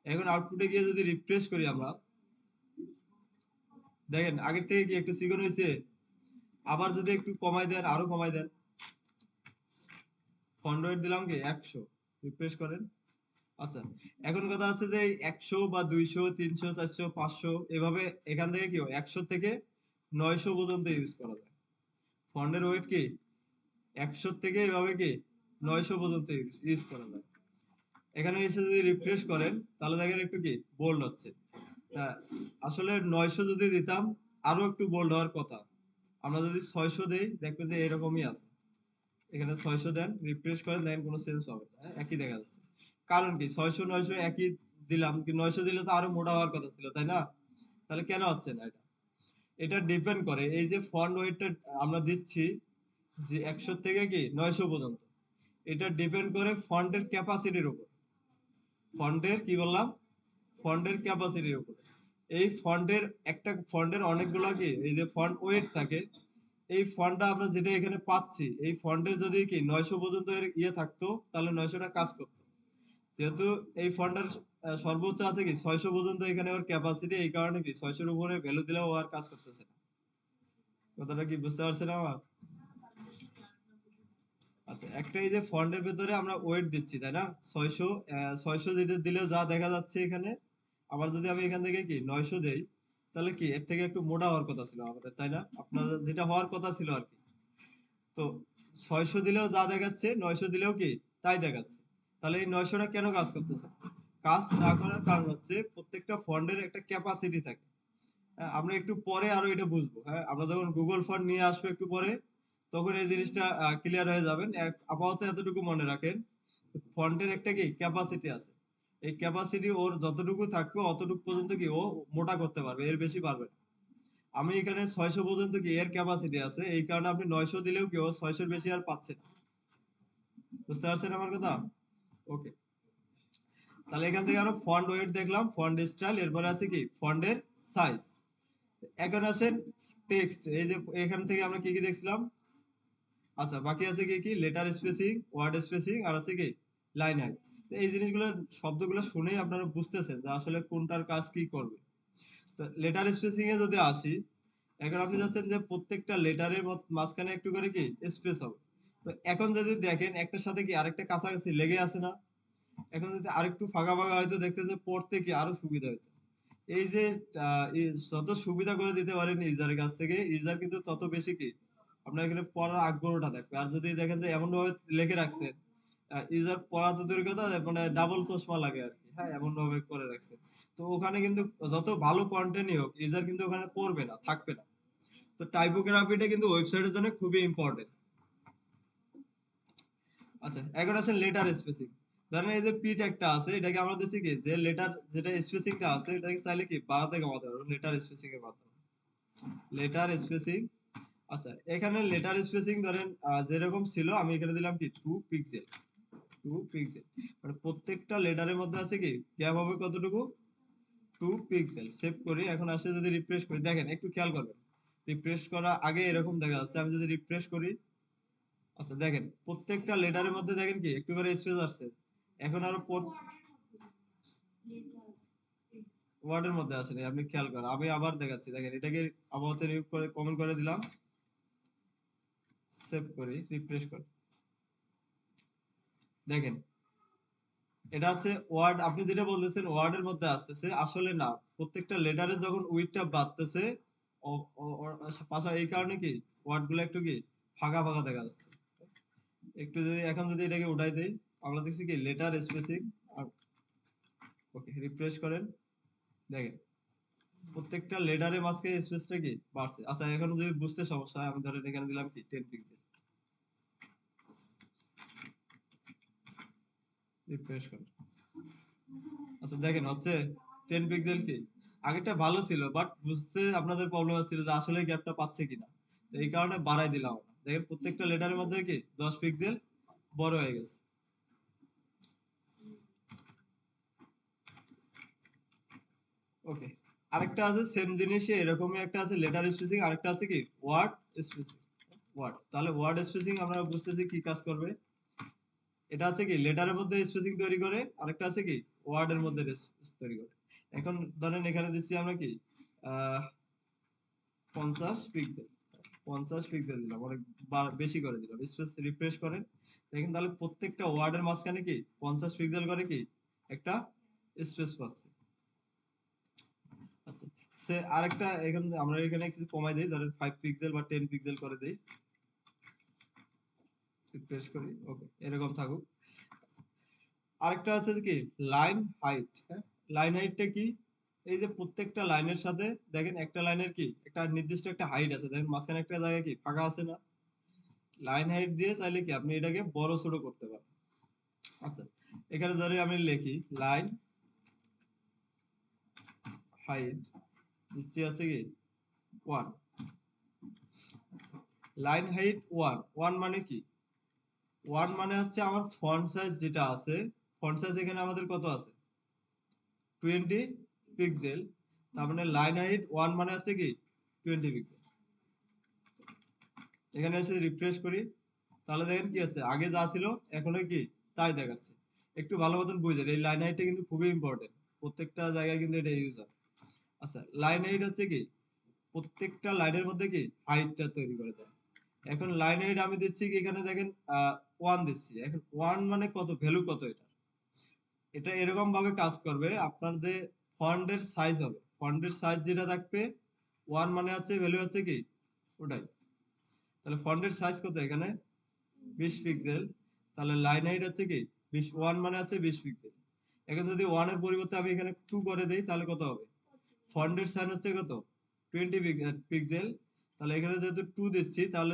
এখন আউটপুটে গিয়ে যদি রিফ্রেশ করি আমরা, দেখেন আগের থেকে কি একটু চিকন হয়েছে। আবার যদি একটু কমাই দেন, আরো কমাই দেন, ফন্ট ওয়েট দিলাম কি 100, রিফ্রেশ করেন। আচ্ছা, এখন কথা হচ্ছে যে 100 বা 200, 300, 400, 500 এভাবে এখান থেকে কি 100 থেকে 900 পর্যন্ত ইউজ করা যায়। ফন্টের ওয়েট কি 100 থেকে এভাবে কি 900 পর্যন্ত ইউজ করা যায়। এখানে এসে যদি রিফ্রেশ করেন তাহলে দেখেন একটু কি বোল্ড হচ্ছে। আসলে 900 যদি দিতাম আরো একটু বোল্ড হওয়ার কথা। আমরা যদি 600 দেই দেখবেন যে এরকমই আছে। এখানে 600 দেন, রিফ্রেশ করেন, দেখেন কোনো চেঞ্জ হবে না, একই দেখা যাচ্ছে। কারণ কি 600 900 একই দিলাম, কি 900 দিলে তো আরো মোটা হওয়ার কথা ছিল, তাই না? তাহলে কেন হচ্ছে না এটা? এটা ডিপেন্ড করে এই যে ফন্ট ওয়েটটা আমরা দিচ্ছি যে 100 থেকে কি 900 পর্যন্ত, এটা ডিপেন্ড করে ফন্টের ক্যাপাসিটির উপর। ফন্টের কি বললাম, ফন্টের ক্যাপাসিটির উপরে। এই ফন্টের একটা ফন্টের অনেকগুলো কি এই যে ফন্ট ওয়েট থাকে, এই ফন্টটা আমরা যেটা এখানে পাচ্ছি, এই ফন্টের যদি কি 900 পর্যন্ত এর ইয়ে থাকতো, তাহলে 900টা কাজ করতো। যেহেতু এই ফন্টটার সর্বোচ্চ আছে কি 600 পর্যন্ত এখানে ওর ক্যাপাসিটি, এই কারণে কি 600 এর উপরে ভ্যালু দিলেও ও আর কাজ করতেছে না। কথাটা কি বুঝতে পারছেন আমার? আচ্ছা, একটা এই যে ফন্টের ভেতরে আমরা ওয়েট দিচ্ছি তাই না, 600, 600 যেটা দিলে যা দেখা যাচ্ছে এখানে, আবার যদি আমি এখান থেকে কি 900 দেই, তাহলে কি এর থেকে একটু মোটা হওয়ার কথা ছিল আমাদের, তাই না? আপনাদের যেটা হওয়ার কথা ছিল আর কি। তো 600 দিলেও যা দেখাচ্ছে, 900 দিলেও কি তাই দেখাচ্ছে। তাহলে এই 900টা কেন কাজ করতেছে? কাজ না করার কারণ হচ্ছে প্রত্যেকটা ফন্টের একটা ক্যাপাসিটি থাকে। হ্যাঁ, আমরা একটু পরে আরো এটা বুঝবো। হ্যাঁ, আমরা যখন গুগল ফন্ট নিয়ে আসবো একটু পরে, তখন এই জিনিসটা ক্লিয়ার হয়ে যাবেন। আপাতত এতটুকু মনে রাখেন, ফন্টের একটা কি ক্যাপাসিটি আছে। এই ক্যাপাসিটি ওর যতটুকু থাকবে অতটুকু পর্যন্ত কি ও মোটা করতে পারবে, এর বেশি পারবে না। আমি এখানে 600 পর্যন্ত কি এর ক্যাপাসিটি আছে, এই কারণে আপনি 900 দিলেও কি ও 600 এর বেশি আর পাচ্ছে না। বুঝতে পারছেন আমার কথা? ওকে। তাহলে এখান থেকে আমরা ফন্ট ওয়েট দেখলাম, ফন্ট স্টাইল, এরপরে আছে কি ফন্টের সাইজ। এখন আসেন টেক্সট, এই যে এখান থেকে আমরা কি কি দেখছিলাম। আচ্ছা, বাকি আছে কি কি লেটার স্পেসিং, ওয়ার্ড স্পেসিং, আর আছে কি লাইন হাইট। এই জিনিসগুলো শব্দগুলো শুনেই আপনারা বুঝতেছেন যে আসলে কোনটার কাজ কি করবে। তো লেটার স্পেসিং এ যদি আসি, এখন আপনি যাচ্ছেন যে প্রত্যেকটা লেটারের মাঝখানে একটু করে কি স্পেস হবে। তো এখন যদি দেখেন একটার সাথে কি আরেকটা কাছাকাছি লেগে আছে না, এখন যদি আরেকটু ফাঁকা ফাঁকা হয়তো দেখতে যে পড়তে কি আরো সুবিধা হয়েছে। এই যে যত সুবিধা করে দিতে পারেন ইউজারের কাছ থেকে, ইউজার কিন্তু তত বেশি কি আপনার এখানে পড়ার আগ্রহটা থাকবে। আর যদি দেখেন যে এমন ভাবে লিখে রাখছে, ইউজার পড়া তো দূরের কথা, মানে ডাবল চশমা লাগে আর কি, হ্যাঁ এমন ভাবে করে রাখছে। তো ওখানে কিন্তু যত ভালো কন্টেন্টই হোক, ইউজার কিন্তু ওখানে পড়বে না, থাকবে না। তো টাইপোগ্রাফিটা কিন্তু ওয়েবসাইটের জন্য খুবই ইম্পর্টেন্ট। আচ্ছা, এখন আসেন লেটার স্পেসিং। ধরেন এই যে পি ট্যাগটা আছে, এটাকে আমরা দিচ্ছি কি যে লেটার যেটা স্পেসিংটা আছে, এটাকে চাইলে কি বাড়াতে কমাতে পারবো লেটার স্পেসিং এর মাধ্যমে। Letter spacing. আচ্ছা, এখানে লেটার স্পেসিং ধরেন যেরকম ছিল, আমি এখানে দিলাম কি 2 পিক্সেল। 2 পিক্সেল, মানে প্রত্যেকটা লেটারের মধ্যে আছে কি গ্যাপ হবে কতটুকু, 2 পিক্সেল। সেভ করি, এখন আসে যদি রিফ্রেশ করি, দেখেন একটু খেয়াল করবেন, রিফ্রেশ করা আগে এরকম দেখা যাচ্ছে, আমি যদি রিফ্রেশ করি, আচ্ছা দেখেন প্রত্যেকটা লেটারের মধ্যে দেখেন কি একটু করে স্পেস আসছে। এখন আরো ওয়ার্ডের মধ্যে আসেনি, আপনি খেয়াল করেন, আমি আবার দেখাচ্ছি, দেখেন এটাকে আপাতত রিমুভ করে কমেন্ট করে দিলাম, সেভ করি, রিফ্রেশ করি, দেখেন এটা হচ্ছে ওয়ার্ড। আপনি যেটা বলতেছেন ওয়ার্ডের মধ্যে আসতেছে, আসলে না, প্রত্যেকটা লেটারে যখন উইডটা বাড়তেছে, পাশা, এই কারণে কি ওয়ার্ড গুলো একটু কি ফাঁকা ফাঁকা দেখা যাচ্ছে। একটু যদি এখন যদি এটাকে উঠাই দেই, আমরা দেখছি কি লেটার স্পেসিং। আর ওকে, রিফ্রেশ করেন, দেখেন প্রত্যেকটা লেটারের মাঝখানে স্পেসটা কি বাড়ছে। আচ্ছা, এখন যদি বুঝতে সমস্যা হয়, আমি ধরেন এখানে দিলাম কি 10 পিক্সেল, রিফ্রেশ করেন। আচ্ছা দেখেন হচ্ছে 10 পিক্সেল কি আগেরটা ভালো ছিল, বাট বুঝতে আপনাদের প্রবলেম হচ্ছিল যে আসলে গ্যাপটা পাচ্ছে কিনা। তো এই কারণে বাড়াই দিলাম আমরা। দেখেন প্রত্যেকটা লেটারের মধ্যে কি 10 পিক্সেল বড় হয়ে গেছে। ওকে। আরেকটা আছে সেম জিনিসে এরকমই একটা আছে লেটার স্পেসিং, আরেকটা আছে কি ওয়ার্ড স্পেসিং। ওয়ার্ড, তাহলে ওয়ার্ড স্পেসিং আমরা বুঝতেছি কি কাজ করবে। এটা আছে কি লেটারের মধ্যে স্পেসিং তৈরি করে, আরেকটা আছে কি ওয়ার্ডের মধ্যে তৈরি করে। এখন ধরেন এখানে দিচ্ছি আমরা কি আহ 50 পিক্সেল, 50 পিক্সেল দিলাম, অনেক বেশি করে দিলাম, স্পেস রিফ্রেশ করেন। দেখেন তাহলে প্রত্যেকটা ওয়ার্ডের মাঝখানে কি 50 পিক্সেল করে কি একটা স্পেস পাচ্ছে। আচ্ছা, সে আরেকটা এখানে আমরা এখানে কিছু কমাই দেই, ধরেন 5 পিক্সেল বা 10 পিক্সেল করে দেই, রিফ্রেশ করি, ওকে এরকম থাকুক। আরেকটা আছে যে কি লাইন হাইট। হ্যাঁ, লাইন হাইটটা কি, এই যে প্রত্যেকটা লাইনের সাথে দেখেন একটা লাইনের কি একটা নির্দিষ্ট একটা হাইট আছে, দেখেন মাঝখানে একটা জায়গায় কি ফাঁকা আছে না, লাইন হাইট দিয়ে চাইলে কি আপনি এটাকে বড় ছোট করতে পারেন। আচ্ছা, এখানে ধরে আমি লিখি লাইন হাইট দিচ্ছি আছে কি 1। লাইন হাইট 1, 1 মানে কি, 1 মানে হচ্ছে আমার ফন্ট সাইজ যেটা আছে, ফন্ট সাইজ এখানে আমাদের কত আছে 20 পিক্সেল, তার মানে লাইন হাইট 1 মানে হচ্ছে কি 20 পিক্সেল। এখানে এসে রিফ্রেশ করি, তাহলে দেখেন কি হচ্ছে, আগে যা ছিল এখনো কি তাই দেখাচ্ছে। একটু ভালো মতন বুঝেন, এই লাইন হাইটটা কিন্তু খুবই ইম্পর্টেন্ট, প্রত্যেকটা জায়গায় কিন্তু এটা ইউজ হয়। আচ্ছা, লাইন হাইট হচ্ছে কি প্রত্যেকটা লাইনের মধ্যে কি হাইটটা তৈরি করে দেয়। এখন লাইন হাইট আমি দিচ্ছি কি, এখানে দেখেন 1 দিচ্ছি। এখন 1 মানে কত, ভ্যালু কত এটা, এটা এরকম ভাবে কাজ করবে, আপনার যে ফন্টের সাইজ হবে, ফন্টের সাইজ যেটা থাকবে 1 মানে হচ্ছে ভ্যালু হচ্ছে কি ওটাই। তাহলে ফন্টের সাইজ কত এখানে 20 পিক্সেল, তাহলে লাইন হাইট হচ্ছে কি 20, 1 মানে হচ্ছে 20 পিক্সেল। এখন যদি 1 এর পরিবর্তে আমি এখানে 2 করে দেই তাহলে কত হবে, ফন্টের সাইজ হচ্ছে কত 20 পিক্সেল, তাহলে এখানে যেহেতু 2 দিচ্ছি তাহলে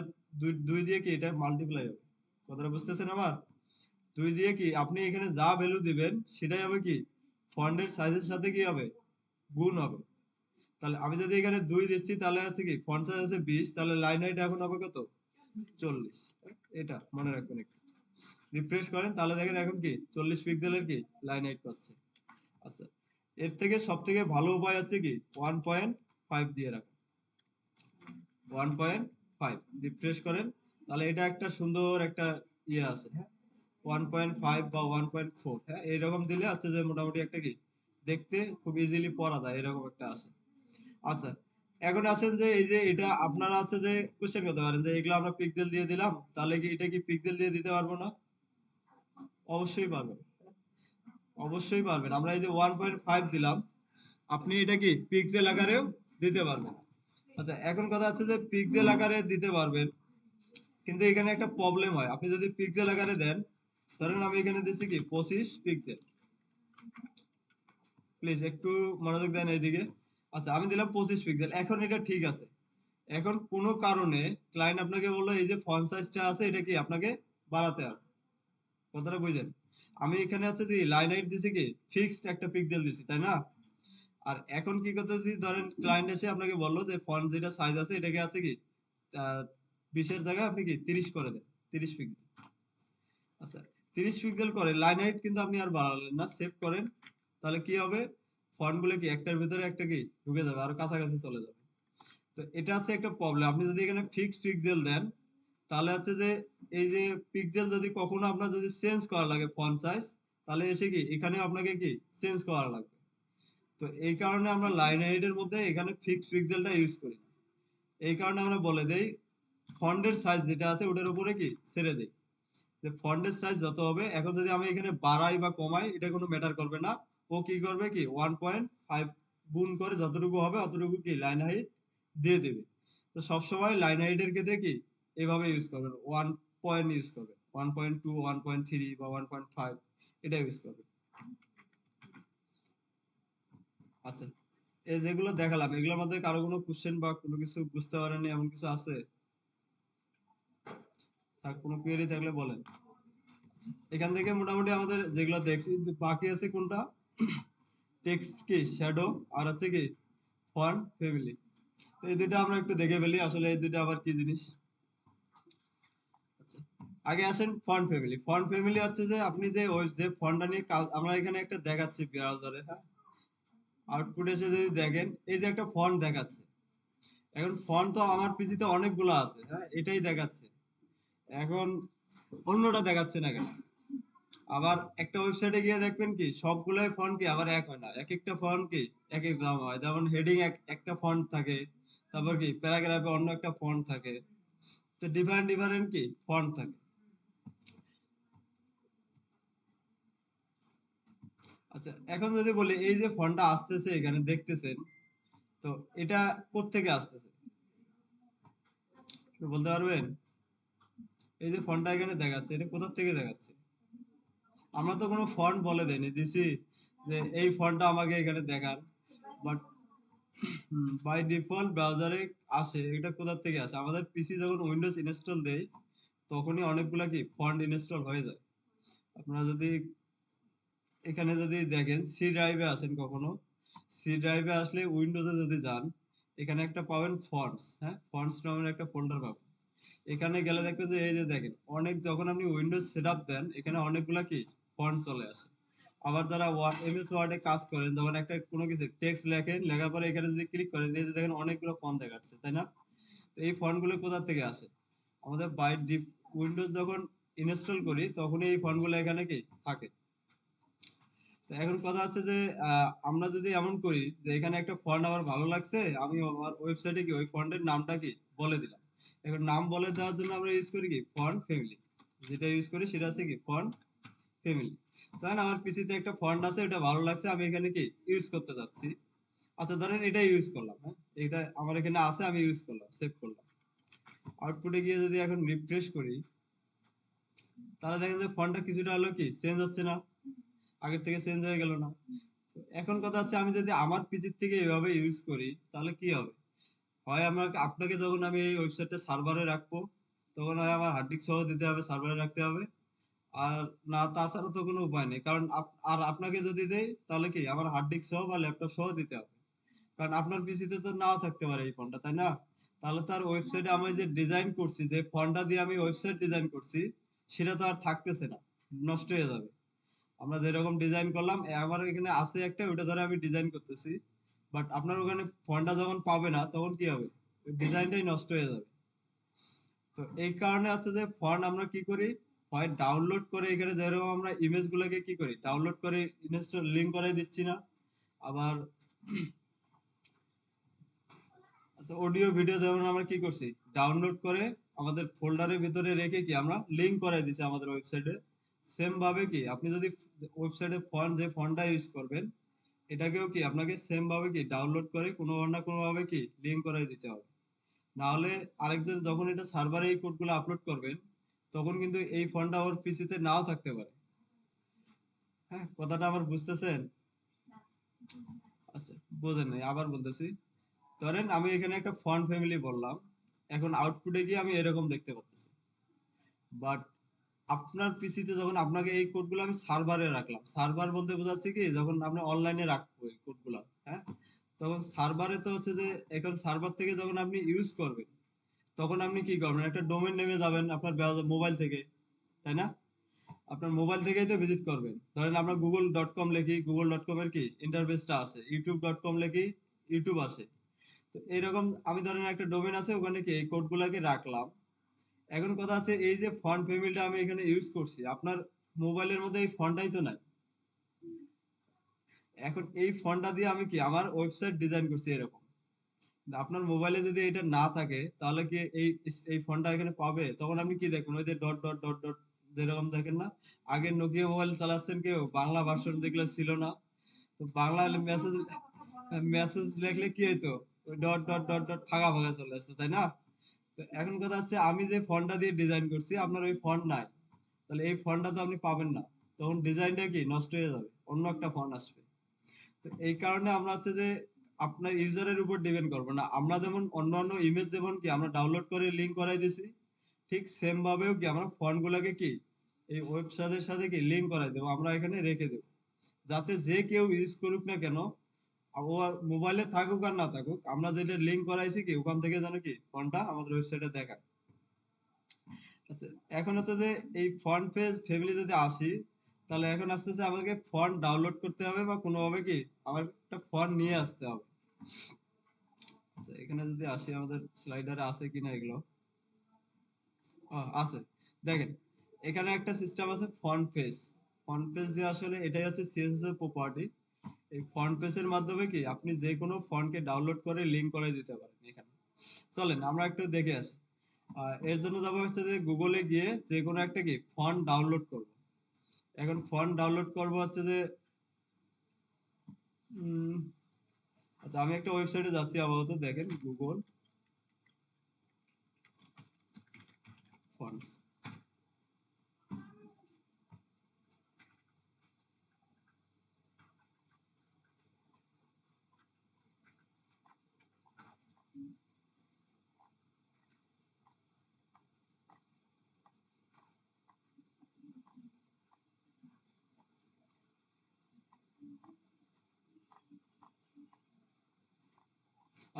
2 দিয়ে কি এটা মাল্টিপ্লাই হবে। কথাটা বুঝতেছেন আমার, 2 দিয়ে কি আপনি এখানে যা ভ্যালু দিবেন সেটাই হবে কি ফন্টের সাইজের সাথে কি হবে গুণ হবে। তাহলে আমি যদি এখানে 2 দিচ্ছি তাহলে হচ্ছে কি ফন্ট সাইজ আছে 20, তাহলে লাইন হাইট এখন হবে কত 40। এটা মনে রাখবেন একটু, রিফ্রেশ করেন তাহলে দেখেন এখন কি 40 পিক্সেলের কি লাইন হাইট পাচ্ছে। আচ্ছা, এর থেকে সব থেকে ভালো উপায় হচ্ছে কি 1.5 দিয়ে রাখা, 1.5 রিফ্রেশ করেন, তাহলে এটা একটা সুন্দর একটা ইয়ে আছে, হ্যাঁ 1.5 বা 1.4, হ্যাঁ এরকম দিলে আছে যে মোটামুটি একটা কি দেখতে খুব ইজিলি পড়া যায়, এরকম একটা আছে। আচ্ছা, এখন আসেন যে এই যে এটা আপনারা আছে যে কোশ্চেন করতে পারেন যে এগুলো আমরা পিক্সেল দিয়ে দিলাম, তাহলে কি এটা কি পিক্সেল দিয়ে দিতে পারবো না? অবশ্যই পারবেন, অবশ্যই পারবেন। আমরা এই যে 1.5 দিলাম, আপনি এটা কি পিক্সেল আকারেও দিতে পারবেন। আচ্ছা, এখন কথা হচ্ছে যে পিক্সেল আকারে দিতে পারবেন, কিন্তু এখানে একটা প্রবলেম হয়, আপনি যদি পিক্সেল আকারে দেন, ধরেন আমি এখানে দিচ্ছি কি 25 পিক্সেল, প্লিজ একটু মনোযোগ দেন এইদিকে। আচ্ছা, আমি দিলাম 25 পিক্সেল, এখন এটা ঠিক আছে। এখন কোনো কারণে ক্লায়েন্ট আপনাকে বললো এই যে ফন্ট সাইজটা আছে এটা কি আপনাকে বাড়াতে হবে। কথাটা বুঝেন, আমি এখানে হচ্ছে যে লাইন হাইট দিছি কি ফিক্সড একটা পিক্সেল দিছি, তাই না? আর এখন কি করতেছি, ধরেন ক্লায়েন্ট এসে আপনাকে বললো যে ফন্ট যেটা সাইজ আছে এটাকে আছে কি 20 এর জায়গায় আপনি কি 30 করে দেন, 30 পিক্সেল। আচ্ছা, 30 পিক্সেল করে লাইন হাইট কিন্তু আপনি আর বাড়ালেন না, সেভ করেন, তাহলে কি হবে ফন্ট গুলো কি একটার ভিতরে একটা কি ঢুকে যাবে আর কাছাকাছি চলে যাবে। তো এটা হচ্ছে একটা প্রবলেম, আপনি যদি এখানে ফিক্সড পিক্সেল দেন তাহলে হচ্ছে যে এই যে পিক্সেল যদি কখনো আপনার যদি চেঞ্জ করা লাগে ফন্ট সাইজ, তাহলে এসে কি এখানে আপনাকে কি চেঞ্জ করা লাগবে। তো এই কারণে আমরা লাইন হাইটের মধ্যে এখানে ফিক্সড পিক্সেলটা ইউজ করি, এই কারণে আমরা বলে দেই ফন্টের সাইজ যেটা আছে ওটার উপরে কি ছেড়ে দেই, যে ফন্টের সাইজ যত হবে, এখন যদি আমি এখানে বাড়াই বা কমাই এটা কোনো ম্যাটার করবে না, ও কি করবে কি 1.5 গুণ করে যতটুকু হবে অতটুকু কি লাইন হাইট দিয়ে দেবে। তো সবসময় লাইন হাইটের ক্ষেত্রে কি এইভাবে ইউজ করবেন, 1 ইউজ করবে, 1.2, 1.3 বা 1.5 এটা ইউজ করবে। আচ্ছা, এই যেগুলো দেখালাম এগুলোর মধ্যে কারো কোনো কোশ্চেন বা কোনো কিছু বুঝতে পারেননি এমন কিছু আছে? আর কোনো কোয়েরি থাকলে বলেন। এখান থেকে মোটামুটি আমাদের যেগুলো দেখছি, বাকি আছে কোনটা, টেক্সট কি শ্যাডো আর হচ্ছে কি ফন্ট ফ্যামিলি। তো এই দুইটা আমরা একটু দেখে ফেলি আসলে এই দুইটা আবার কি জিনিস। আচ্ছা, আগে আসেন ফন্ট ফ্যামিলি। ফন্ট ফ্যামিলি হচ্ছে যে আপনি যে ওই যে ফন্টটা নিয়ে কাজ, আমরা এখানে একটা দেখাচ্ছি ব্রাউজারে, হ্যাঁ আউটপুট এসে যদি দেখেন এই যে একটা ফন্ট দেখাচ্ছে, এখন ফন্ট তো আমার পিসিতে অনেকগুলো আছে, হ্যাঁ এটাই দেখাচ্ছে, এখন অন্যটা দেখাচ্ছে না কেন? আবার একটা ওয়েবসাইটে গিয়ে দেখবেন কি সবগুলাই ফন্ট কি আবার এক হয় না, এক একটা ফন্ট কি এক এক দাম হয়, যেমন হেডিং একটা ফন্ট থাকে, তারপর কি প্যারাগ্রাফে অন্য একটা ফন্ট থাকে, তো ডিফারেন্ট ডিফারেন্ট কি ফন্ট থাকে। আচ্ছা, এখন যদি বলি এই যে ফন্টটা আসতেছে এখানে দেখতেছেন, তো এটা কোত্থেকে আসতেছে কেউ বলতে পারবেন? এই যে ফন্টটা এখানে দেখাচ্ছে এটা কোথা থেকে দেখাচ্ছে? আমরা তো কোনো ফন্ট বলে দেয়নি, দিছি যে এই ফন্টটা আমাকে এখানে দেখান, বাট বাই ডিফল্ট ব্রাউজারে আসে, এটা কোথা থেকে আসে, আমাদের পিসি যখন উইন্ডোজ ইনস্টল দেই তখনই অনেকগুলা কি ফন্ট ইনস্টল হয়ে যায়। আপনারা যদি এখানে যদি দেখেন সি ড্রাইভে আসেন কখনো, সি ড্রাইভে আসলে উইন্ডোজে যদি যান এখানে একটা পাবেন ফন্টস, হ্যাঁ ফন্টস নামের একটা ফোল্ডার পাবেন। এখানে গেলে দেখবেন যে এই যে দেখেন অনেক, যখন আপনি উইন্ডোজ সেটআপ দেন এখানে অনেকগুলা কি ফন্ট চলে আসে। আবার যারা এমএস ওয়ার্ডে কাজ করেন, যখন একটা কোনো কিছু টেক্সট লেখেন, লেখার পরে এখানে যদি ক্লিক করেন, এই যে দেখেন অনেকগুলো ফন্ট দেখাচ্ছে, তাই না? তো এই ফন্ট গুলো কোথা থেকে আসে? আমাদের বাই উইন্ডোজ যখন ইনস্টল করি তখনই এই ফন্ট গুলো এখানে কি থাকে। তো এখন কথা হচ্ছে যে আমরা যদি এমন করি যে এখানে একটা ফন্ট আমার ভালো লাগছে, আমি আমার ওয়েবসাইটে কি ওই ফন্টের নামটা কি বলে দিলাম। এখন নাম বলে দেওয়ার জন্য আমরা ইউজ করি কি ফন্ট ফ্যামিলি। যেটা ইউজ করি সেটা হচ্ছে কি ফন্ট ফ্যামিলি। ধরেন আমার পিসিতে একটা ফন্ট আছে, এটা ভালো লাগছে, আমি এখানে কি ইউজ করতে যাচ্ছি। আচ্ছা ধরেন এটা ইউজ করলাম, হ্যাঁ, এটা আমার এখানে আছে, আমি ইউজ করলাম, সেভ করলাম। আউটপুটে গিয়ে যদি এখন রিফ্রেশ করি, তাহলে দেখেন যে ফন্টটা কিছুটা হলো কি চেঞ্জ হচ্ছে না, আগের থেকে চেঞ্জ হয়ে গেল না। তো এখন কথা হচ্ছে আমি যদি আমার পিসির থেকে এভাবে ইউজ করি তাহলে কি হবে? হয় আমাকে আপনাকে যখন আমি এই ওয়েবসাইটটা সার্ভারে রাখবো, তখন হয় আমার হার্ড ডিস্ক সহ দিতে হবে, সার্ভারে রাখতে হবে। আর না, তাছাড়া তো কোনো উপায় নেই, কারণ আর আপনাকে যদি দেই তাহলে কি আমার হার্ড ডিস্ক সহ বা ল্যাপটপ সহ দিতে হবে। কারণ আপনার পিসিতে তো নাও থাকতে পারে এই ফন্টটা, তাই না? তাহলে তার ওয়েবসাইটে আমি যে ডিজাইন করছি, যে ফন্টটা দিয়ে আমি ওয়েবসাইট ডিজাইন করছি, সেটা তো আর থাকতেছে না, নষ্ট হয়ে যাবে। আমরা যেরকম ডিজাইন করলাম, আমার এখানে আছে একটা, ওটা ধরে আমি ডিজাইন করতেছি, বাট আপনার ওখানে ফন্টটা যখন পাবে না তখন কি হবে? ডিজাইনটাই নষ্ট হয়ে যাবে। তো এই কারণে হচ্ছে যে ফন্ট আমরা কি করি, হয় ডাউনলোড করে, এখানে যেরকম আমরা ইমেজ গুলোকে কি করি ডাউনলোড করে ইনস্টল লিংক করে দিচ্ছি না, আবার আচ্ছা অডিও ভিডিও যেমন আমরা কি করছি ডাউনলোড করে আমাদের ফোল্ডারের ভিতরে রেখে কি আমরা লিংক করে দিচ্ছি আমাদের ওয়েবসাইটে। সেম ভাবে কি আপনি যদি ওয়েবসাইটে ফন্ট, যে ফন্টটা ইউজ করবেন, এটাকেও কি আপনাকে সেম ভাবে কি ডাউনলোড করে কোনো না কোনো ভাবে কি লিংক করে দিতে হবে। না হলে আরেকজন যখন এটা সার্ভারে এই কোডগুলো আপলোড করবেন, তখন কিন্তু এই ফন্টটা ওর পিসিতে নাও থাকতে পারে। হ্যাঁ, কথাটা আবার বুঝতেছেন? আচ্ছা, বোঝেন নাই, আবার বলতেছি। ধরেন আমি এখানে একটা ফন্ট ফ্যামিলি বললাম, এখন আউটপুটে গিয়ে আমি এরকম দেখতে পাচ্ছি। বাট আপনার পিসিতে যখন আপনাকে এই কোডগুলো আমি সার্ভারে রাখলাম, সার্ভার বলতে বোঝাচ্ছে কি যখন আপনি অনলাইনে রাখবো এই কোডগুলো, হ্যাঁ, তখন সার্ভারে তো হচ্ছে যে এখন সার্ভার থেকে যখন আপনি ইউজ করবেন, তখন আপনি কি করবেন, একটা ডোমেন নেমে যাবেন আপনার মোবাইল থেকে, তাই না? আপনার মোবাইল থেকেই তো ভিজিট করবেন। ধরেন আমরা google.com লিখি, google.com এর কি ইন্টারফেসটা আছে, youtube.com লিখি, ইউটিউব আসে। তো এরকম আমি ধরেন একটা ডোমেন আছে, ওখানে কি এই কোডগুলোকে রাখলাম। এখন কথা আছে এই যে ফন্ট ফ্যামিলিটা আমি এখানে ইউজ করছি, আপনার মোবাইলের মধ্যে এই ফন্টটাই তো নাই। এখন এই ফন্টটা দিয়ে আমি কি আমার ওয়েবসাইট ডিজাইন করছি এরকম। আপনার মোবাইলে যদি এটা না থাকে তাহলে কি এই ফন্টটা এখানে পাবে? তখন আপনি কি দেখবেন, ওই যে ডট ডট ডট ডট যেরকম দেখেন না, আগে নোকিয়া মোবাইল চালাচ্ছেন কেউ, বাংলা ভার্সন যেগুলো ছিল না, তো বাংলা মেসেজ মেসেজ লিখলে কি হইতো, ওই ডট ডট ডট ডট ফাঁকা ফাঁকা চলে আসছে, তাই না? তো এখন কথা হচ্ছে আমি যে ফন্টটা দিয়ে ডিজাইন করছি আপনার ওই ফন্ট নাই, তাহলে এই ফন্টটা তো আপনি পাবেন না। তখন ডিজাইনটা কি নষ্ট হয়ে যাবে, অন্য একটা ফন্ট আসবে। তো এই কারণে আমরা হচ্ছে যে আপনার ইউজারের উপর ডিপেন্ড করবো না, আমরা যেমন অন্যান্য ইমেজ যেমন কি আমরা ডাউনলোড করে লিংক করাই দিছি, ঠিক সেম ভাবেও কি আমরা ফন্ট গুলাকে কি এই ওয়েবসাইটের সাথে কি লিংক করাই দেবো, আমরা এখানে রেখে দেবো, যাতে যে কেউ ইউজ করুক না কেন, ও মোবাইলে থাকুক আর না থাকুক, আমরা যেটা লিংক করাইছি কি ওখান থেকে যেন কি ফন্টটা আমাদের ওয়েবসাইটে দেখায়। আচ্ছা, এখন হচ্ছে যে এই ফন্ট পেজ ফ্যামিলি যদি আসি, তাহলে এখন আস্তে আস্তে আমাকে ফন্ট ডাউনলোড করতে হবে বা কোনোভাবে কি আমার একটা ফন্ট নিয়ে আসতে হবে। আচ্ছা, এখানে যদি আসি আমাদের স্লাইডারে আছে কিনা এগুলো, আছে, দেখেন এখানে একটা সিস্টেম আছে ফন্ট পেজ। ফন্ট পেজ দিয়ে আসলে এটাই হচ্ছে সিএসএস এর প্রপার্টি। এই ফন্ট পেজের মাধ্যমে কি আপনি যে কোনো ফন্টকে ডাউনলোড করে লিংক করে দিতে পারেন এখানে। চলেন আমরা একটু দেখে আসি। এর জন্য যাবো হচ্ছে যে গুগলে গিয়ে যে কোনো একটা কি ফন্ট ডাউনলোড করব। এখন ফন্ট ডাউনলোড করব হচ্ছে যে উম, আচ্ছা আমি একটা ওয়েবসাইটে যাচ্ছি আপাতত, দেখেন গুগল ফন্টস।